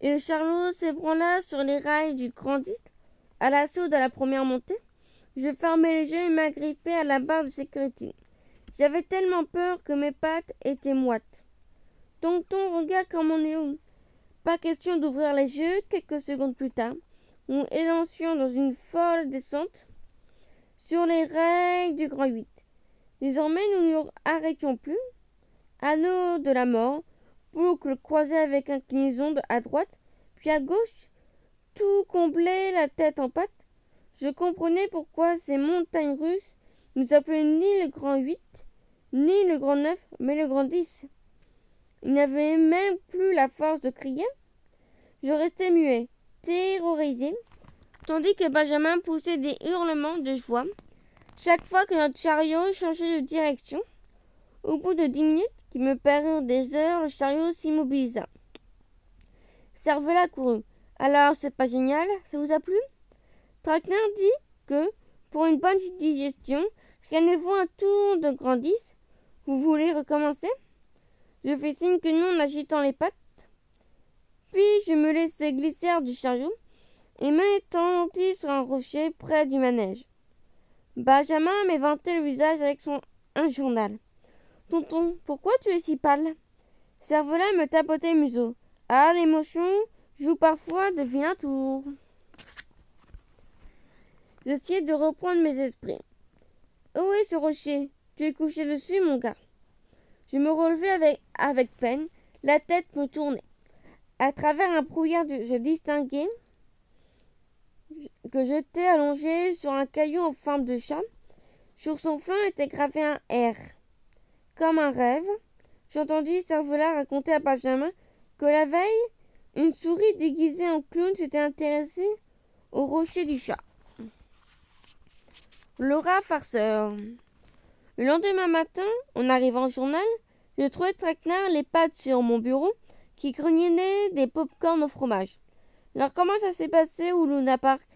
Speaker 1: Et le chariot s'ébranla sur les rails du Grand 10 à l'assaut de la première montée. Je fermai les yeux et m'agrippai à la barre de sécurité. J'avais tellement peur que mes pattes étaient moites. Tonton, regarde comme on est haut. Pas question d'ouvrir les yeux. Quelques secondes plus tard, nous élancions dans une folle descente sur les rails du Grand 8. Désormais, nous ne nous arrêtions plus. Anneau de la mort, boucle croisée avec inclinaison à droite, puis à gauche, tout comblé, la tête en pâte. Je comprenais pourquoi ces montagnes russes nous appelaient ni le Grand 8, ni le Grand 9, mais le Grand 10. Il n'avait même plus la force de crier. Je restais muet, terrorisé, tandis que Benjamin poussait des hurlements de joie chaque fois que notre chariot changeait de direction. Au bout de 10 minutes, qui me parurent des heures, le chariot s'immobilisa. Cervelas courut. Alors, c'est pas génial? Ça vous a plu? Traquenard dit que, pour une bonne digestion, rien ne vaut un tour de Grand 10. Vous voulez recommencer? Je fais signe que non en agitant les pattes. Puis je me laissai glisser hors du chariot et m'étendis sur un rocher près du manège. Benjamin m'éventait le visage avec un journal. Tonton, pourquoi tu es si pâle? Cervelas me tapotait le museau. Ah, l'émotion joue parfois de vilains tours. J'essayais de reprendre mes esprits. Où est ce rocher? Tu es couché dessus, mon gars. Je me relevai avec peine, la tête me tournait. À travers un brouillard, je distinguai que j'étais allongé sur un caillou en forme de chat. Sur son flanc était gravé un R. Comme un rêve, j'entendis Cervelas raconter à Benjamin que la veille, une souris déguisée en clown s'était intéressée au rocher du chat. Le rat farceur. Le lendemain matin, en arrivant au journal, je trouvais Traquenard les pattes sur mon bureau qui grognaient des pop-corn au fromage. « Alors comment ça s'est passé au Luna Park ?»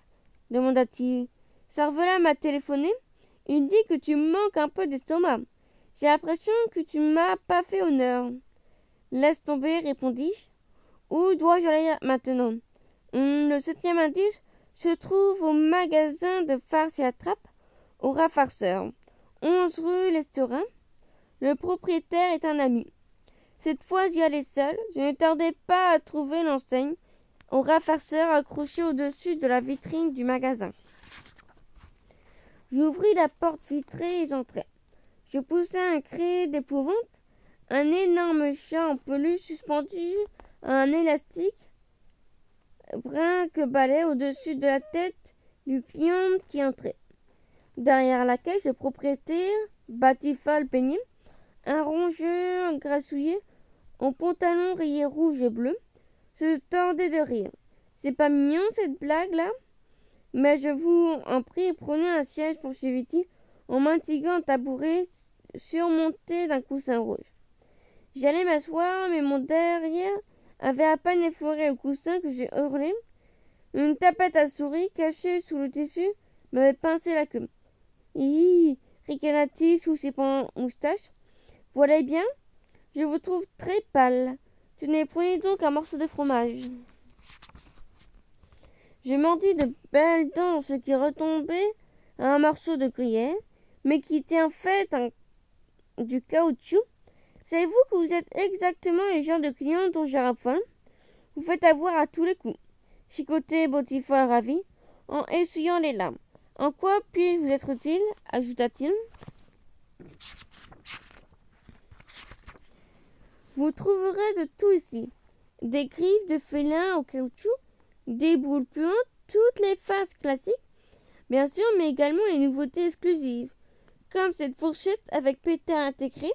Speaker 1: demanda-t-il. « Cervelat m'a téléphoné. Il dit que tu manques un peu d'estomac. J'ai l'impression que tu m'as pas fait honneur. »« Laisse tomber, répondis-je. Où dois-je aller maintenant ? Le 7e indice se trouve au magasin de farce et attrape, au rat farceur, 11 rue l'Esterin. Le propriétaire est un ami. Cette fois, j'y allais seul. Je ne tardais pas à trouver l'enseigne au rat farceur accroché au-dessus de la vitrine du magasin. J'ouvris la porte vitrée et j'entrai. Je poussai un cri d'épouvante. Un énorme chat en peluche suspendu à un élastique brinque-ballait au-dessus de la tête du client qui entrait. Derrière la caisse, le propriétaire, Batifal pénible, un rongeur grassouillet, en pantalon rayé rouge et bleu, se tordait de rire. « C'est pas mignon cette blague-là ? Mais je vous en prie, prenez un siège, poursuivit-il, en m'indiquant un tabouret surmonté d'un coussin rouge. J'allais m'asseoir, mais mon derrière avait à peine effleuré le coussin que j'ai hurlé. Une tapette à souris, cachée sous le tissu, m'avait pincé la queue. « Hi !» ricana-t-il sous ses moustaches. « Voilà bien, je vous trouve très pâle. Tenez, prenez donc un morceau de fromage. » Je mordis de belles dents dans ce qui retombait à un morceau de gruyère, mais qui était en fait du caoutchouc. Savez-vous que vous êtes exactement les genres de clients dont je raffole ? Vous faites avoir à tous les coups. Chicotait Batifal ravi, en essuyant les larmes. En quoi puis-je vous être utile ? Ajouta-t-il. Vous trouverez de tout ici. Des griffes de félin au caoutchouc, des boules puantes, toutes les faces classiques, bien sûr, mais également les nouveautés exclusives, comme cette fourchette avec pétard intégré.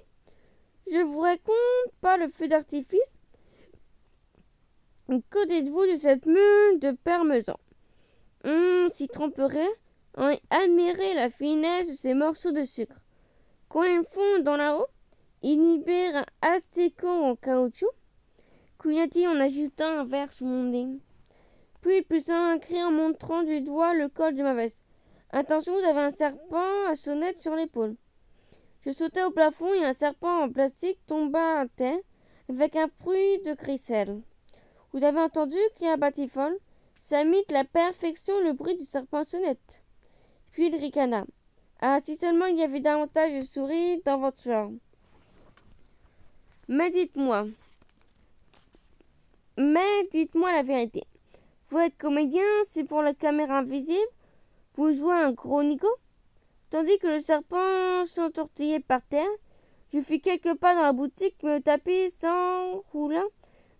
Speaker 1: Je vous raconte pas le feu d'artifice. Que dites-vous de cette mule de parmesan ? On s'y tromperait en admirer la finesse de ces morceaux de sucre. Quand ils fondent dans la eau, ils libèrent un astécot en caoutchouc. Couilla-t-il en agitant un verre sous mon nez. Puis il poussa un cri en montrant du doigt le col de ma veste. Attention, vous avez un serpent à sonnette sur l'épaule. Je sautai au plafond et un serpent en plastique tomba à terre avec un bruit de crisselle. Vous avez entendu, cria Batifal. Ça imite la perfection le bruit du serpent à sonnette. Puis il ricana. Ah, si seulement il y avait davantage de souris dans votre genre. Mais dites-moi la vérité. Vous êtes comédien, c'est pour la caméra invisible. Vous jouez un gros nigo. Tandis que le serpent s'entortillait par terre, je fis quelques pas dans la boutique, mais le tapis s'enroula.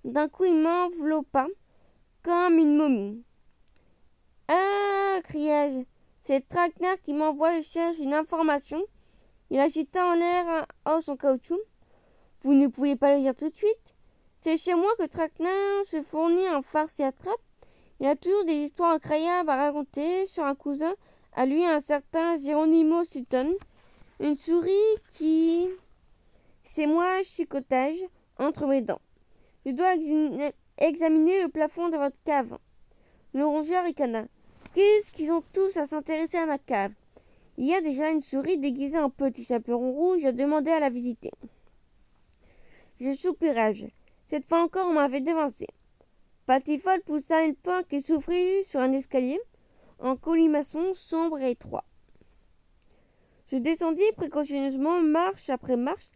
Speaker 1: D'un coup, il m'enveloppa comme une momie. « Ah !» criai-je. « C'est Traquenard qui m'envoie, je cherche une information. » Il agita en l'air un os en caoutchouc. « Vous ne pouviez pas le dire tout de suite. C'est chez moi que Traquenard se fournit en farce et attrape. Il a toujours des histoires incroyables à raconter sur un cousin, à lui un certain Geronimo Sutton, une souris qui... C'est moi, chicotage, entre mes dents. Je dois examiner le plafond de votre cave. » Le rongeur ricana. « Qu'est-ce qu'ils ont tous à s'intéresser à ma cave ? Il y a déjà une souris déguisée en petit chaperon rouge à demander à la visiter. » Je soupirai. Cette fois encore, on m'avait devancé. Batifal poussa une porte qui s'ouvrit sur un escalier en colimaçon sombre et étroit. Je descendis précautionneusement, marche après marche.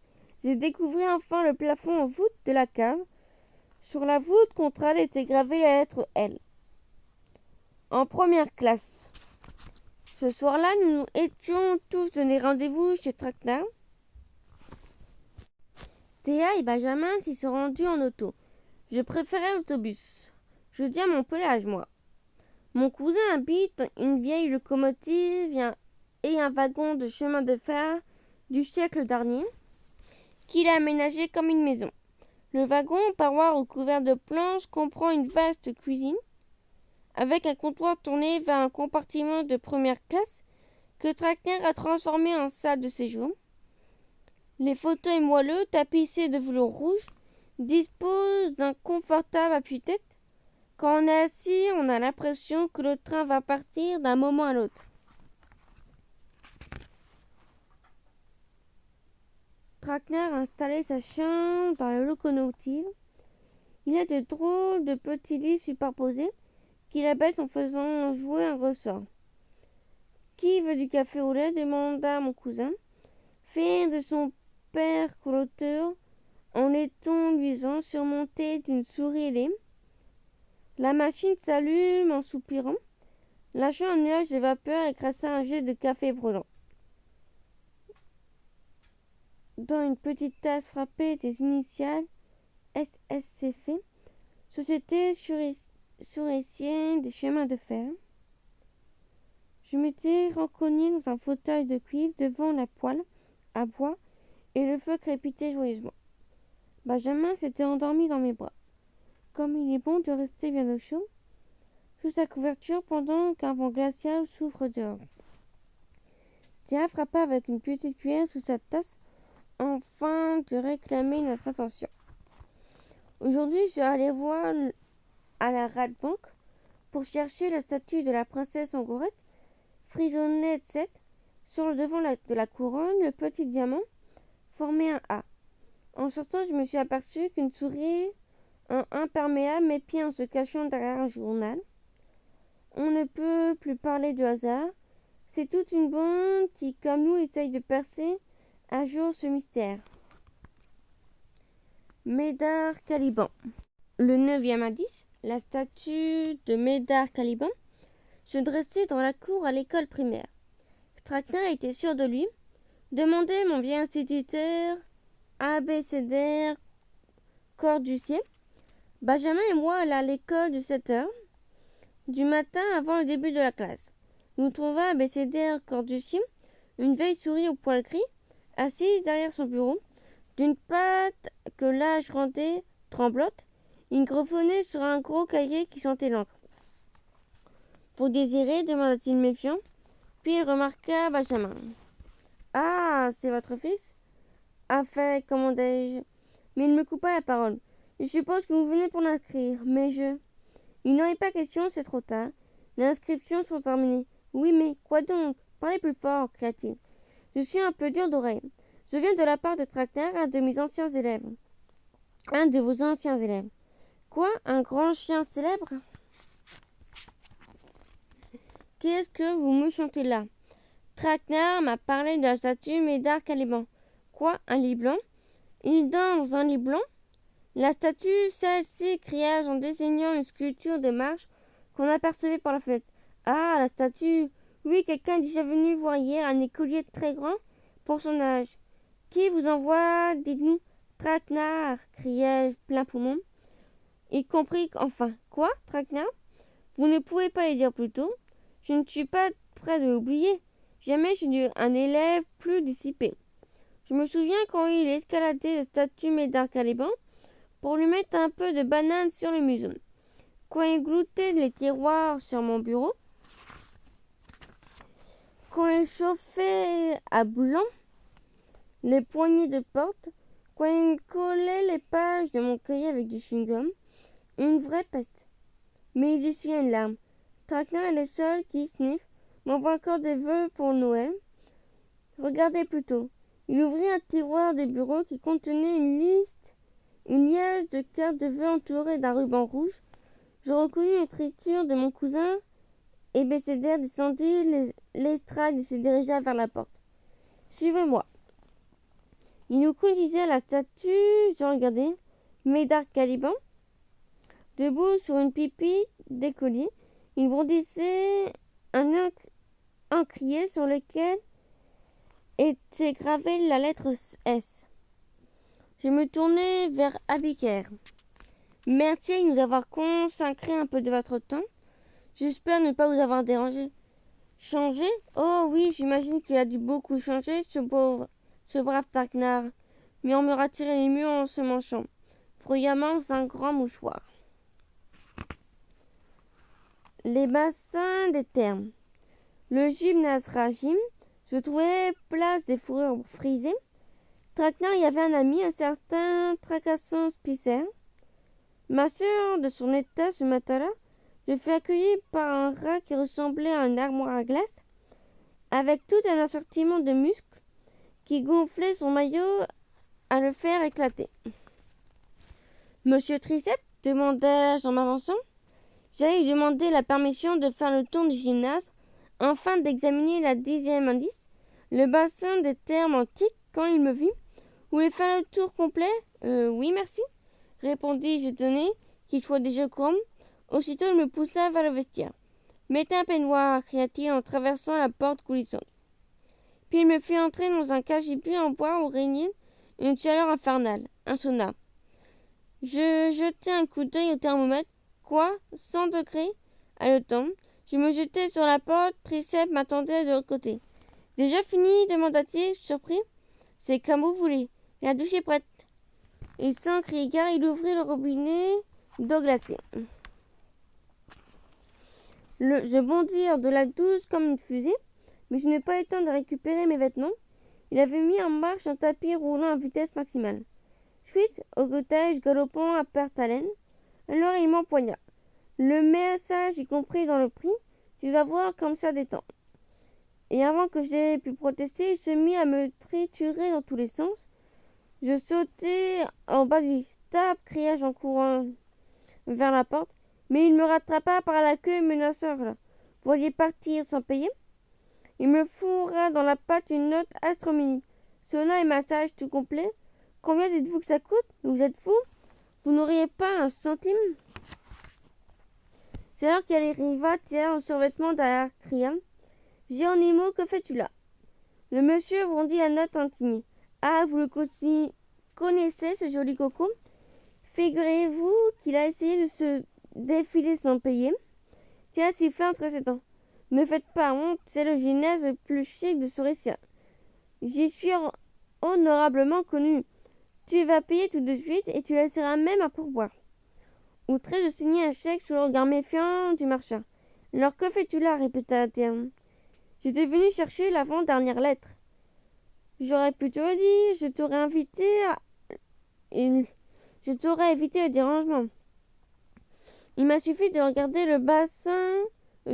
Speaker 1: Je découvris enfin le plafond en voûte de la cave. Sur la voûte contre elle était gravée la lettre L. En première classe. Ce soir-là, nous étions tous donnés rendez-vous chez Traquenard. Théa et Benjamin s'y sont rendus en auto. Je préférais l'autobus. Je dis à mon pelage, moi. Mon cousin habite une vieille locomotive et un wagon de chemin de fer du siècle dernier qu'il a aménagé comme une maison. Le wagon en parois recouvert de planches comprend une vaste cuisine, avec un comptoir tourné vers un compartiment de première classe que Traquenard a transformé en salle de séjour. Les fauteuils moelleux, tapissés de velours rouge, disposent d'un confortable appui-tête. Quand on est assis, on a l'impression que le train va partir d'un moment à l'autre. Traquenard a installé sa chambre dans la locomotive. Il a de drôles de petits lits superposés qu'il abaisse en faisant jouer un ressort. Qui veut du café au lait demanda mon cousin, fait de son percolateur en laiton luisant surmonté d'une souris ailée. La machine s'allume en soupirant, lâchant un nuage de vapeur et crassa un jet de café brûlant. Dans une petite tasse frappée des initiales SSCF, Société Souricienne des chemins de fer, je m'étais rencogné dans un fauteuil de cuivre devant la poêle à bois et le feu crépitait joyeusement. Benjamin s'était endormi dans mes bras. Comme il est bon de rester bien au chaud, sous sa couverture pendant qu'un vent glacial souffle dehors. Théa frappa avec une petite cuillère sous sa tasse afin de réclamer notre attention. Aujourd'hui, je suis allée voir à la Radebank pour chercher la statue de la princesse Angorette, frisonnée de 7. Sur le devant de la couronne, le petit diamant formait un A. En sortant, je me suis aperçue qu'une souris imperméable m'épiait en se cachant derrière un journal. On ne peut plus parler de hasard. C'est toute une bande qui, comme nous, essaye de percer à jour ce mystère. Médard Caliban. Le 9e indice, la statue de Médard Caliban se dressait dans la cour à l'école primaire. Traquenard était sûr de lui, demandait mon vieil instituteur abécédaire Cordusier. Benjamin et moi allons à l'école de 7 heures du matin avant le début de la classe. Nous trouvâmes abécédaire Cordusier, une vieille souris au poil gris, assise derrière son bureau, d'une patte que l'âge rendait tremblote. Il griffonnait sur un gros cahier qui sentait l'encre. « Vous désirez » demanda-t-il méfiant. Puis il remarqua Benjamin. « Ah, c'est votre fils ?» « Ah fait, commandai-je. » Mais il me coupa la parole. « Je suppose que vous venez pour l'inscrire, mais je... » « Il n'en est pas question, c'est trop tard. Les inscriptions sont terminées. »« Oui, mais quoi donc ? Parlez plus fort, » cria-t-il. « Je suis un peu dur d'oreille. Je viens de la part de Traquenard, un de mes anciens élèves. »« Un de vos anciens élèves. »« Quoi ? Un grand chien célèbre ? » ?»« Qu'est-ce que vous me chantez là ? Traquenard m'a parlé de la statue Médard Caliban. »« Quoi ? Un lit blanc ? Il dort dans un lit blanc ? » ?»« La statue, celle-ci, criai-je en désignant une sculpture de marche qu'on apercevait par la fenêtre. Ah, la statue. Oui, quelqu'un est déjà venu voir hier un écolier très grand pour son âge. Qui vous envoie, dites-nous ? Traquenard, criai-je plein poumon. Il comprit enfin. Quoi, Traquenard ? Vous ne pouvez pas les dire plus tôt. Je ne suis pas près de l'oublier. Jamais j'ai eu un élève plus dissipé. Je me souviens quand il escaladait la statue Médard Caliban pour lui mettre un peu de banane sur le museau. Quand il gloutait les tiroirs sur mon bureau, quand il chauffait à blanc les poignées de porte, quand il collait les pages de mon cahier avec du chewing-gum, une vraie peste. Mais il essuyait une larme. Traquenard est le seul qui sniffe, m'envoie encore des vœux pour Noël. Regardez plutôt. Il ouvrit un tiroir de bureau qui contenait une liasse de cartes de vœux entourées d'un ruban rouge. Je reconnus l'écriture de mon cousin et Bécédaire descendit l'estrade et se dirigea vers la porte. « Suivez-moi. » Il nous conduisait à la statue. Je regardais Médard Caliban, debout sur une pipite d'écolier. Il brandissait un encrier sur lequel était gravée la lettre S. Je me tournai vers Abiker. « Merci de nous avoir consacré un peu de votre temps. J'espère ne pas vous avoir dérangé. »« Changé ? Oh oui, j'imagine qu'il a dû beaucoup changer, ce brave Traquenard, murmura-t-il ému en se manchant. bruyamment dans un grand mouchoir. Les bassins des thermes. Le gymnase Rajim se trouvait place des fourrures frisées. Traquenard y avait un ami, un certain Tracasson Spicer. Ma sœur, de son état ce matin-là, je fus accueillie par un rat qui ressemblait à une armoire à glace, avec tout un assortiment de muscles qui gonflait son maillot à le faire éclater. Monsieur Triceps, demandai-je en m'avançant. J'allais lui demander la permission de faire le tour du gymnase, afin d'examiner la 10e indice, le bassin des thermes antiques, quand il me vit. Vous voulez faire le tour complet ? Oui, merci, répondis-je étonné qu'il soit déjà au courant. Aussitôt, il me poussa vers le vestiaire. Mettez un peignoir, cria-t-il en traversant la porte coulissante. Puis il me fit entrer dans un cagibi en bois où régnait une chaleur infernale, un sauna. Je jetai un coup d'œil au thermomètre. Quoi ? 100 degrés ? Haletant, je me jetai sur la porte. Triceps m'attendait de l'autre côté. Déjà fini ? Demanda-t-il, surpris. C'est comme vous voulez. La douche est prête. Et sans crier gare, il ouvrit le robinet d'eau glacée. Je bondis hors de la douche comme une fusée, mais je n'ai pas eu le temps de récupérer mes vêtements. Il avait mis en marche un tapis roulant à vitesse maximale. Suite au cottage galopant à perte haleine. Alors il m'empoigna. Le message y compris dans le prix, tu vas voir comme ça détend. Et avant que j'aie pu protester, il se mit à me triturer dans tous les sens. Je sautai en bas du stade, criai-je en courant vers la porte, mais il me rattrapa par la queue menaçant. Vous vouliez partir sans payer ? Il me fourra dans la patte une note astronomique. Sauna et massage tout complet. Combien dites-vous que ça coûte ? Vous êtes fous ? Vous n'auriez pas un centime ? C'est alors qu'elle arriva, tira en survêtement derrière, cria. Géronimo, que fais-tu là ? Le monsieur brandit la note intignée. Ah, vous le connaissez, ce joli coco ? Figurez-vous qu'il a essayé de se défiler sans payer. Tiens, siffla entre ses dents. Ne faites pas honte, c'est le gymnase le plus chic de Sorétia. J'y suis honorablement connu. Tu vas payer tout de suite et tu laisseras même un pourboire. Outré, je signai un chèque sous le regard méfiant du marchand. Alors que fais-tu là ? Répéta-t-il. J'étais venu chercher l'avant-dernière lettre. J'aurais pu te le dire, je t'aurais évité le dérangement. Il m'a suffi de regarder le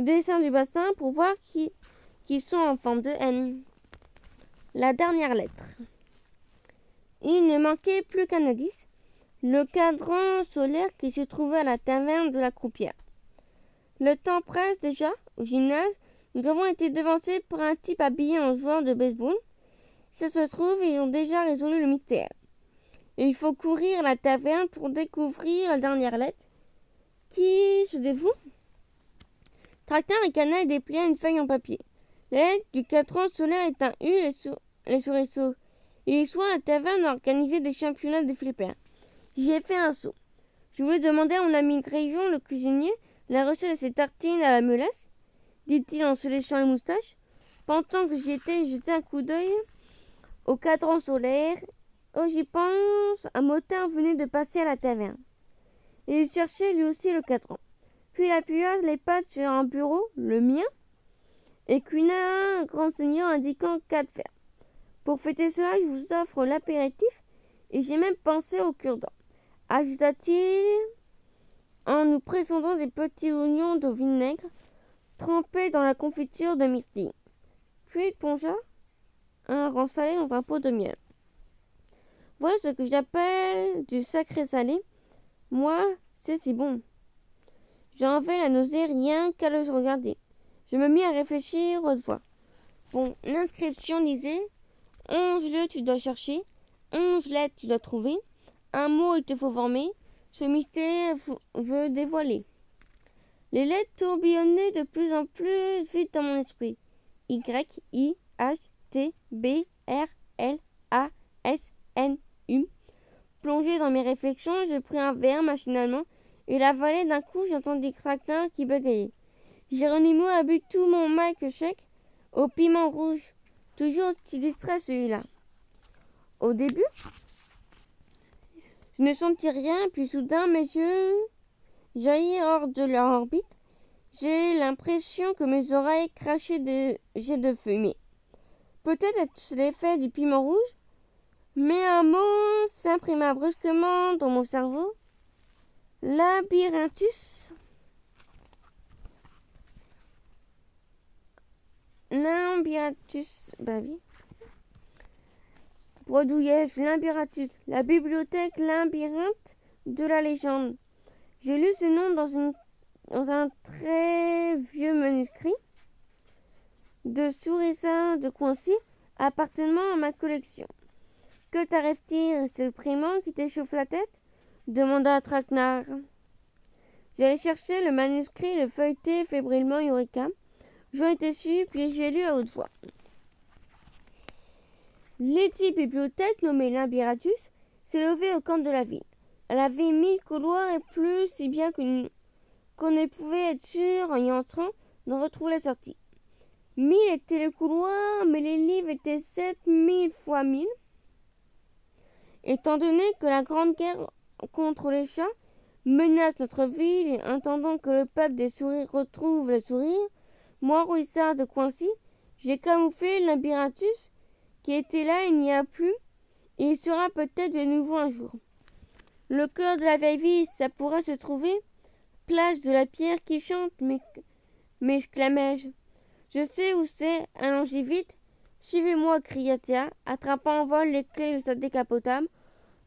Speaker 1: dessin du bassin pour voir qui sont en forme de N. La dernière lettre. Il ne manquait plus qu'un indice, le cadran solaire qui se trouvait à la taverne de la Croupière. Le temps presse déjà, au gymnase, nous avons été devancés par un type habillé en joueur de baseball. Ça se trouve, ils ont déjà résolu le mystère. Il faut courir à la taverne pour découvrir la dernière lettre. Qui se dévoue ? Traquenard et Canaille déplia une feuille en papier. La lettre du cadran solaire est un U, les soubresauts. Et soit la taverne a organisé des championnats de flipper. J'y ai fait un saut. Je voulais demander à mon ami Grévion, le cuisinier, la recette de ses tartines à la melasse, dit-il en se léchant les moustaches. Pendant que j'y étais, j'ai jeté un coup d'œil au cadran solaire. Oh, j'y pense, un motard venait de passer à la taverne. Et il cherchait lui aussi le cadran. Puis il appuya les pattes sur un bureau, le mien, et cuina un grand seigneur indiquant 4 fers. Pour fêter cela, je vous offre l'apéritif, et j'ai même pensé au cure-dent, ajouta-t-il, en nous présentant des petits oignons de vinaigre trempés dans la confiture de myrtille. Puis il plongea un rang salé dans un pot de miel. Voilà ce que j'appelle du sacré salé. Moi, c'est si bon. J'en avais la nausée rien qu'à le regarder. Je me mis à réfléchir haute voix. Bon, l'inscription disait 11 lieux tu dois chercher, 11 lettres tu dois trouver, un mot il te faut former, ce mystère veut dévoiler. Les lettres tourbillonnaient de plus en plus vite dans mon esprit. Y, I, H, T, B, R, L, A, S, N, U. Plongé dans mes réflexions, je pris un verre machinalement et l'avalai d'un coup. J'entendis Traquenard qui bégayait. Géronimo a bu tout mon Mike Shake au piment rouge. Toujours si distrait celui-là. Au début, Je ne sentis rien, puis soudain mes yeux jaillirent hors de leur orbite. J'ai l'impression que mes oreilles crachaient des jets de fumée. Peut-être est-ce l'effet du piment rouge, mais un mot s'imprima brusquement dans mon cerveau. Labyrinttus. Labyrinttus. Bah oui. Bredouillais-je, Labyrinttus, la bibliothèque labyrinthe de la légende. J'ai lu ce nom dans un très vieux manuscrit de Sourissa de Coincy appartenant à ma collection. Que t'arrive-t-il? C'est le primant qui t'échauffe la tête? Demanda Traquenard. J'allais chercher le manuscrit, le feuilleté fébrilement Eureka. J'en étais su, puis j'ai lu à haute voix. L'édite bibliothèque nommée Labyrinttus s'est levée au camp de la ville. Elle avait 1000 couloirs et plus, si bien qu'on ne pouvait être sûr, en y entrant, de retrouver la sortie. 1000 était le couloir, mais les livres étaient 7000 fois 1000. Étant donné que la grande guerre contre les chats menace notre ville et attendant que le peuple des souris retrouve le sourire, moi, Rouissard de Coincy, j'ai camouflé le Labyrinttus qui était là, il n'y a plus, et il sera peut-être de nouveau un jour. Le cœur de la vieille ville, ça pourrait se trouver, place de la pierre qui chante, m'exclamai-je. Je sais où c'est, allons-y vite. Suivez-moi, cria Théa, attrapant en vol les clés de sa décapotable.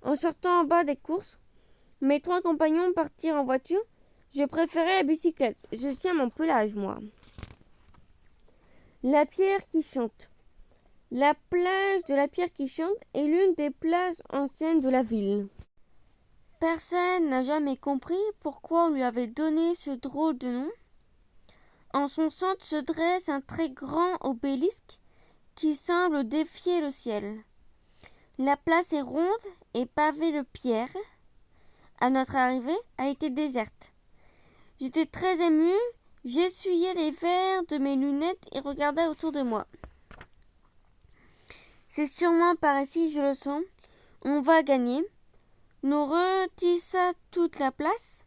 Speaker 1: En sortant en bas des courses, mes 3 compagnons partirent en voiture. Je préférais la bicyclette. Je tiens mon pelage, moi. La pierre qui chante. La plage de la pierre qui chante est l'une des plages anciennes de la ville. Personne n'a jamais compris pourquoi on lui avait donné ce drôle de nom. En son centre se dresse un très grand obélisque qui semble défier le ciel. La place est ronde et pavée de pierres. À notre arrivée, elle était déserte. J'étais très émue, j'essuyais les verres de mes lunettes et regardais autour de moi. C'est sûrement par ici, je le sens. On va gagner. Nous retissa toute la place,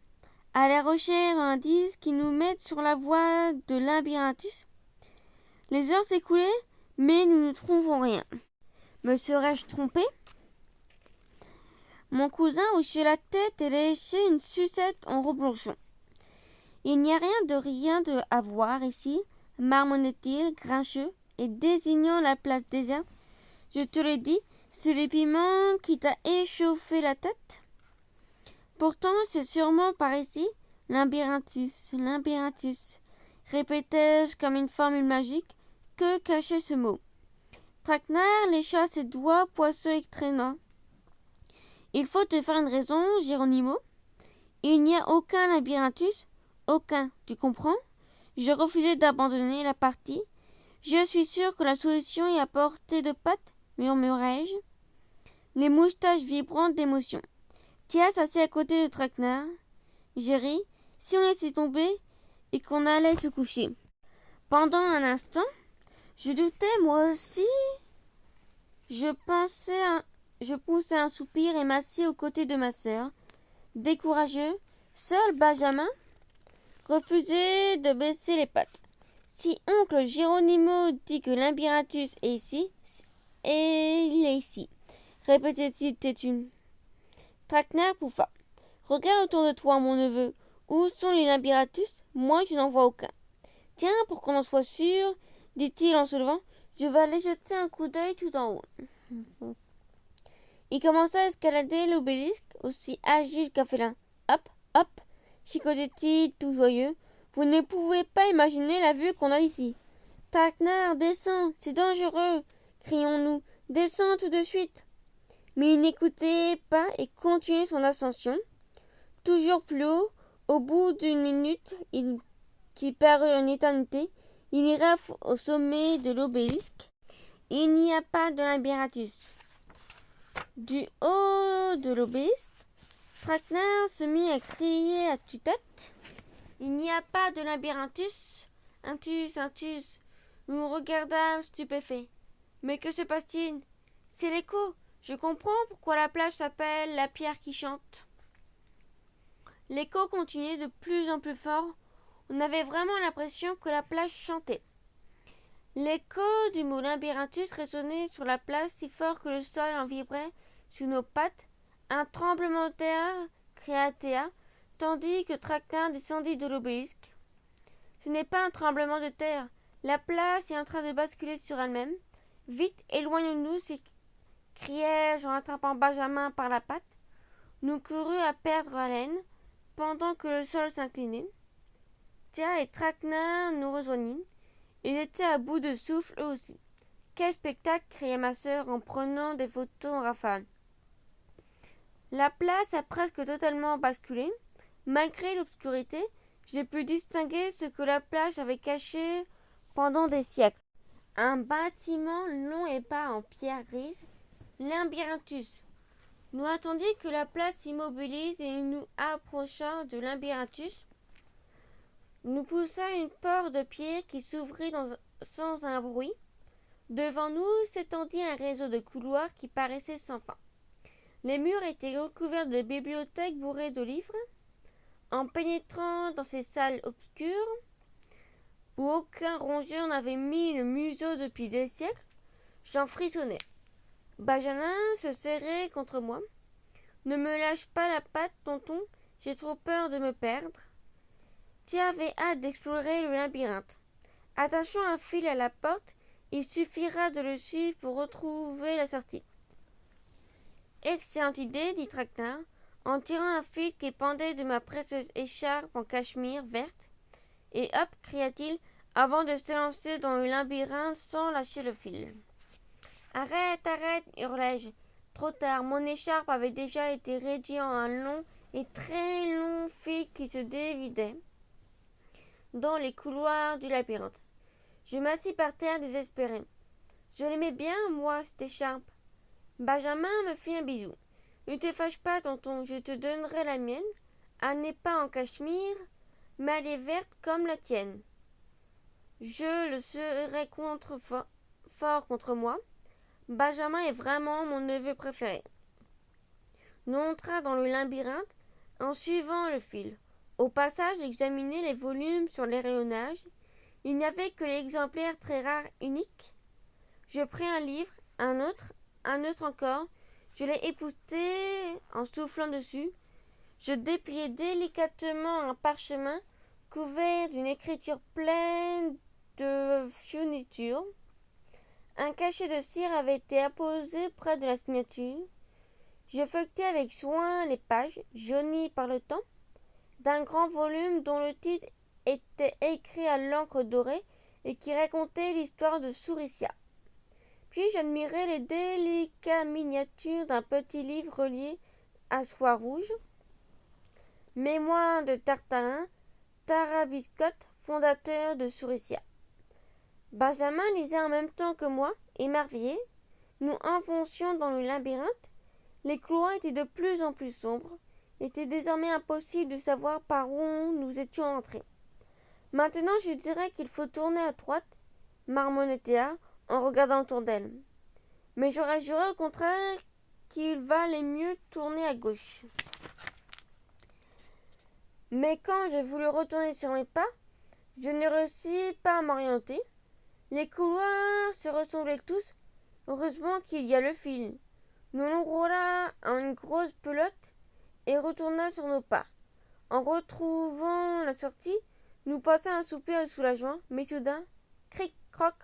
Speaker 1: à la recherche d'indices qui nous mettent sur la voie de Labyrinttus. Les heures s'écoulaient, mais nous ne trouvons rien. Me serais-je trompé? Mon cousin hochait la tête et léchait une sucette en reblochant. Il n'y a rien à voir ici, marmonnait-il, grincheux, et désignant la place déserte. Je te l'ai dit, c'est le piment qui t'a échauffé la tête. Pourtant, c'est sûrement par ici, Labyrinttus, Labyrinttus, répétai-je comme une formule magique. Que cachait ce mot? Traquenard lécha ses doigts poisseux et traîna. Il faut te faire une raison, Géronimo. Il n'y a aucun Labyrinttus, aucun, tu comprends? Je refusai d'abandonner la partie. Je suis sûr que la solution est à portée de patte, murmurai-je, les moustaches vibrantes d'émotion. Théa s'assit à côté de Traquenard. J'ai ri, si on laissait tomber et qu'on allait se coucher. Pendant un instant, je doutais moi aussi. Je poussai un soupir et m'assis aux côtés de ma sœur. Décourageux, seul Benjamin refusait de baisser les pattes. Si oncle Géronimo dit que Labyrinttus est ici, et il est ici, répétait-il têtu. Traquenard pouffa. Regarde autour de toi, mon neveu. Où sont les Labyrinttus? Moi, je n'en vois aucun. Tiens, pour qu'on en soit sûr, dit-il en se levant, je vais aller jeter un coup d'œil tout en haut. Il commença à escalader l'obélisque, aussi agile qu'un félin. Hop, hop, chicotait-il tout joyeux. Vous ne pouvez pas imaginer la vue qu'on a ici. Traquenard, descends, c'est dangereux, crions-nous. Descends tout de suite. Mais il n'écoutait pas et continuait son ascension. Toujours plus haut, au bout d'une minute, qui parut une éternité, il ira au sommet de l'obélisque. Il n'y a pas de Labyrinttus. Du haut de l'obélisque, Traquenard se mit à crier à tue-tête. Il n'y a pas de Labyrinttus. Intus. Nous regardâmes stupéfaits. Mais que se passe-t-il? C'est l'écho. Je comprends pourquoi la plage s'appelle la pierre qui chante. L'écho continuait de plus en plus fort. On avait vraiment l'impression que la plage chantait. L'écho du mot labyrinthius résonnait sur la plage si fort que le sol en vibrait sous nos pattes. Un tremblement de terre créa Théa, tandis que Traquenard descendit de l'obélisque. Ce n'est pas un tremblement de terre. La place est en train de basculer sur elle-même. Vite, éloignons-nous, s'écriai-je en attrapant Benjamin par la patte. Nous courûmes à perdre haleine, pendant que le sol s'inclinait. Théa et Traquenard nous rejoignirent. Ils étaient à bout de souffle eux aussi. Quel spectacle, criait ma sœur en prenant des photos en rafale. La place a presque totalement basculé. Malgré l'obscurité, j'ai pu distinguer ce que la plage avait caché pendant des siècles. Un bâtiment long et bas en pierre grise, Labyrinthius. Nous attendions que la place s'immobilise et nous approcha de Labyrinthius. Nous poussa une porte de pierre qui s'ouvrit sans un bruit. Devant nous s'étendit un réseau de couloirs qui paraissait sans fin. Les murs étaient recouverts de bibliothèques bourrées de livres. En pénétrant dans ces salles obscures, où aucun rongeur n'avait mis le museau depuis des siècles, j'en frissonnais. Benjamin se serrait contre moi. Ne me lâche pas la patte, tonton, j'ai trop peur de me perdre. Théa avait hâte d'explorer le labyrinthe. Attachant un fil à la porte, il suffira de le suivre pour retrouver la sortie. Excellente idée, dit Traquenard, en tirant un fil qui pendait de ma précieuse écharpe en cachemire verte. Et hop, cria-t-il, avant de s'élancer dans le labyrinthe sans lâcher le fil. Arrête, arrête, hurlai-je. Trop tard, mon écharpe avait déjà été réduite en un long et très long fil qui se dévidait dans les couloirs du labyrinthe. Je m'assis par terre désespéré. Je l'aimais bien, moi, cette écharpe. Benjamin me fit un bisou. Ne te fâche pas, tonton, je te donnerai la mienne. Elle n'est pas en cachemire, mais elle est verte comme la tienne. Je le serai fort contre moi. Benjamin est vraiment mon neveu préféré. Nous entrâmes dans le labyrinthe en suivant le fil. Au passage, j'examinai les volumes sur les rayonnages. Il n'y avait que l'exemplaire très rare, unique. Je pris un livre, un autre encore. Je l'ai épousseté en soufflant dessus. Je dépliai délicatement un parchemin couvert d'une écriture pleine de fioritures. Un cachet de cire avait été apposé près de la signature. Je feuilletai avec soin les pages, jaunies par le temps, d'un grand volume dont le titre était écrit à l'encre dorée et qui racontait l'histoire de Souricia. Puis j'admirai les délicates miniatures d'un petit livre relié à soie rouge. Mémoire de Tartarin, Tarabiscotte, fondateur de Souricia. Benjamin lisait en même temps que moi, émerveillé. Nous enfoncions dans le labyrinthe. Les couloirs étaient de plus en plus sombres. Il était désormais impossible de savoir par où nous étions entrés. Maintenant, je dirais qu'il faut tourner à droite, marmonnait Théa en regardant autour d'elle. Mais j'aurais juré au contraire qu'il valait mieux tourner à gauche. Mais quand je voulus retourner sur mes pas, je ne réussis pas à m'orienter. Les couloirs se ressemblaient tous. Heureusement qu'il y a le fil. Nous l'enroula en une grosse pelote et retourna sur nos pas. En retrouvant la sortie, nous passâmes un soupir de soulagement, mais soudain, cric, croc,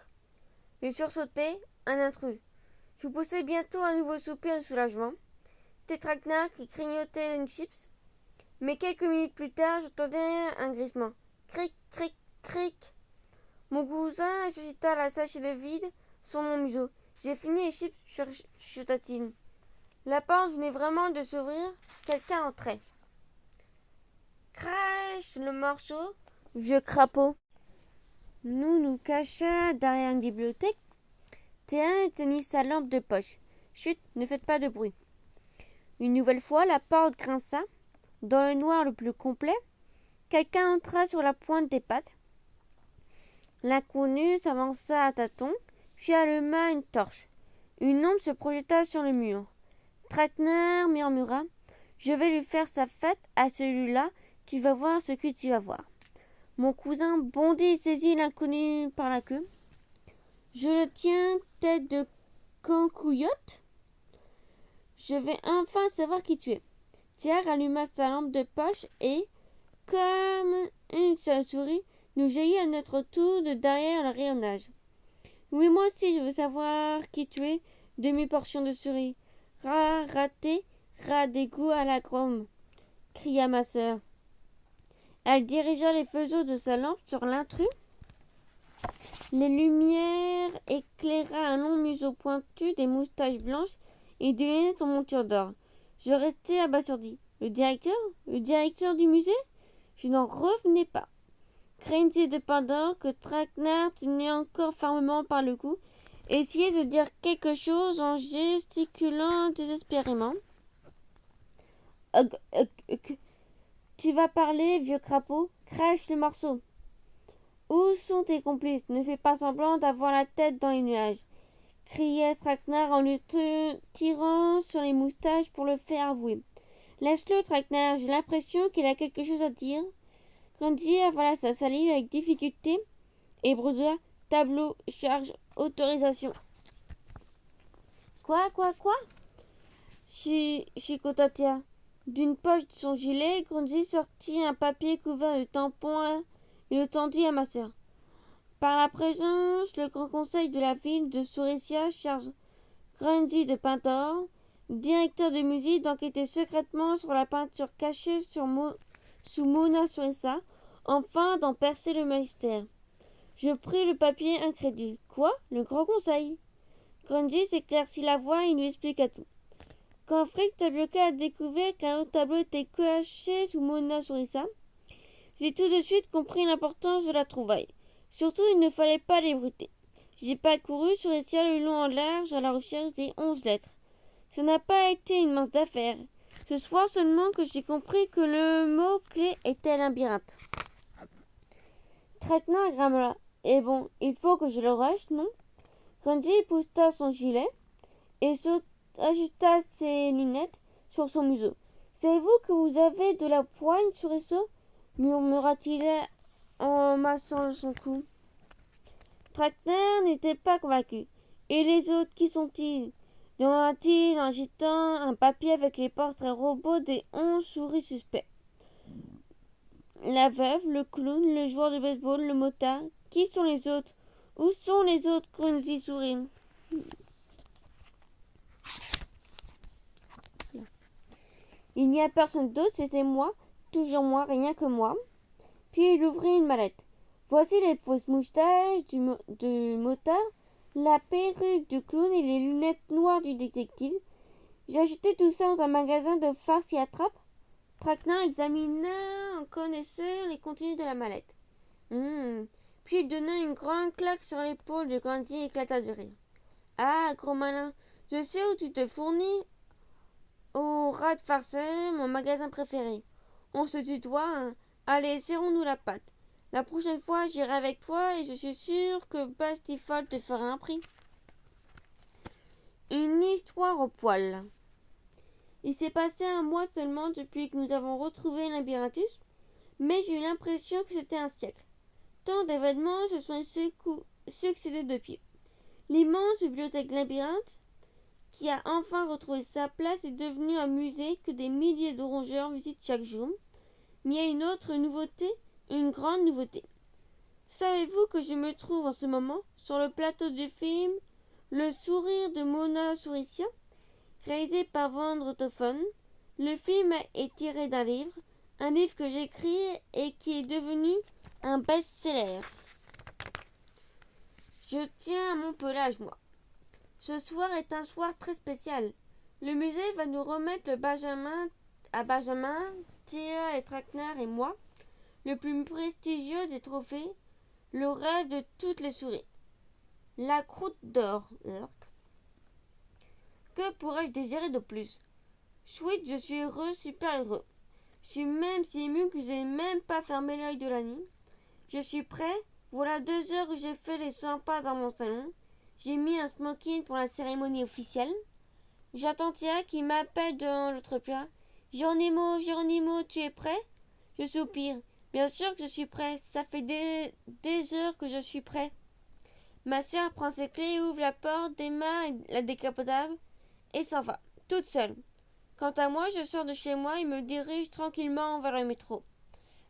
Speaker 1: je sursautai, un intrus. Je poussai bientôt un nouveau soupir de soulagement. C'était Traquenard qui grignotait une chips. Mais quelques minutes plus tard, j'entendais un grissement. Cric, cric, cric. Mon cousin agita la sachet de vide sur mon museau. J'ai fini les chips, chuta-t-il. La porte venait vraiment de s'ouvrir. Quelqu'un entrait. Crache le morceau, vieux crapaud. Nous cacha derrière une bibliothèque. Théa éteignit sa lampe de poche. Chut, ne faites pas de bruit. Une nouvelle fois, la porte grinça. Dans le noir le plus complet, quelqu'un entra sur la pointe des pattes. L'inconnu s'avança à tâtons, puis alluma une torche. Une ombre se projeta sur le mur. Traquenard murmura: je vais lui faire sa fête à celui-là, tu vas voir ce que tu vas voir. Mon cousin bondit et saisit l'inconnu par la queue. Je le tiens, tête de cancouillotte. Je vais enfin savoir qui tu es. Thierry alluma sa lampe de poche et, comme une seule souris, nous jaillit à notre tour de derrière le rayonnage. Oui, moi aussi, je veux savoir qui tu es. Demi-portion de souris. Rat raté, rat d'égout à la gromme, cria ma sœur. Elle dirigea les fuseaux de sa lampe sur l'intrus. Les lumières éclairèrent un long museau pointu, des moustaches blanches et des lunettes en monture d'or. Je restai abasourdi. Le directeur du musée? Je n'en revenais pas. Craintif de Pandore, que Traquenard tenait encore fermement par le cou, essayait de dire quelque chose en gesticulant désespérément. Tu vas parler, vieux crapaud, crèche le morceau. Où sont tes complices? Ne fais pas semblant d'avoir la tête dans les nuages, criait Traquenard en lui tirant sur les moustaches pour le faire avouer. Laisse-le, Traquenard, j'ai l'impression qu'il a quelque chose à dire. Grandy avala sa salive avec difficulté et brouilla: tableau, charge, autorisation. Quoi? Chicota. D'une poche de son gilet, Grandy sortit un papier couvert de tampons et le tendit à ma sœur. Par la présence, le grand conseil de la ville de Souricia charge Grandy de Pintor, directeur de musée, d'enquêter secrètement sur la peinture cachée sous Mona Souricia, enfin d'en percer le mystère. Je pris le papier incrédule. Quoi? Le grand conseil? Grandy s'éclaircit la voix et nous expliqua tout. Quand Frick Tabioca a découvert qu'un autre tableau était caché sous Mona Souricia, j'ai tout de suite compris l'importance de la trouvaille. Surtout, il ne fallait pas l'ébruiter. J'ai parcouru sur les ciels le long en large à la recherche des 11 lettres. Ça n'a pas été une mince affaire. Ce soir seulement que j'ai compris que le mot-clé était labyrinthe. Traquenard grommela. Eh bon, il faut que je le rush, non? Grandy poussa son gilet et ajusta ses lunettes sur son museau. Savez-vous que vous avez de la poigne, Chorizo? Murmura-t-il en massant son cou. Traquenard n'était pas convaincu. Et les autres, qui sont-ils? Demanda-t-il en agitant un papier avec les portraits robots des 11 souris suspects. La veuve, le clown, le joueur de baseball, le motard. Qui sont les autres? Où sont les autres? Grunzy sourit. Il n'y a personne d'autre, c'était moi, toujours moi, rien que moi. Puis il ouvrit une mallette. Voici les fausses moustaches du motard, la perruque du clown et les lunettes noires du détective. J'ai acheté tout ça dans un magasin de farce et attrape. Traquenard examina en connaisseur les contenus de la mallette. Puis il donna une grande claque sur l'épaule de Grandy et éclata de rire. Ah, gros malin, je sais où tu te fournis. Au rat de farceur, mon magasin préféré. On se tutoie, hein. Allez, serrons-nous la patte. La prochaine fois, j'irai avec toi et je suis sûre que Bastifol te fera un prix. Une histoire au poil. Il s'est passé un mois seulement depuis que nous avons retrouvé Labyrinthius, mais j'ai eu l'impression que c'était un siècle. Tant d'événements se sont succédés depuis. L'immense bibliothèque Labyrinthe, qui a enfin retrouvé sa place, est devenue un musée que des milliers de rongeurs visitent chaque jour. Mais il y a une autre nouveauté, une grande nouveauté. Savez-vous que je me trouve en ce moment sur le plateau du film Le sourire de Mona Souricia, réalisé par Van Rotophone. Le film est tiré d'un livre que j'ai écrit et qui est devenu un best-seller. Je tiens à mon pelage, moi. Ce soir est un soir très spécial. Le musée va nous remettre Benjamin, Théa et Traquenard et moi, le plus prestigieux des trophées, le rêve de toutes les souris. La croûte d'or. Que pourrais-je désirer de plus? Chouette, je suis heureux, super heureux. Je suis même si ému que je n'ai même pas fermé l'œil de la nuit. Je suis prêt. Voilà 2 heures que j'ai fait les 100 pas dans mon salon. J'ai mis un smoking pour la cérémonie officielle. J'attends Tia qui m'appelle dans l'autre plat. Geronimo, Geronimo, tu es prêt? Je soupire. Bien sûr que je suis prêt. Ça fait des heures que je suis prêt. Ma sœur prend ses clés et ouvre la porte d'Emma la décapotable et s'en va, toute seule. Quant à moi, je sors de chez moi et me dirige tranquillement vers le métro.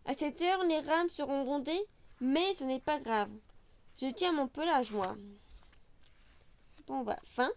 Speaker 1: À cette heure, les rames seront bondées, mais ce n'est pas grave. Je tiens mon pelage, moi. Bon, fin.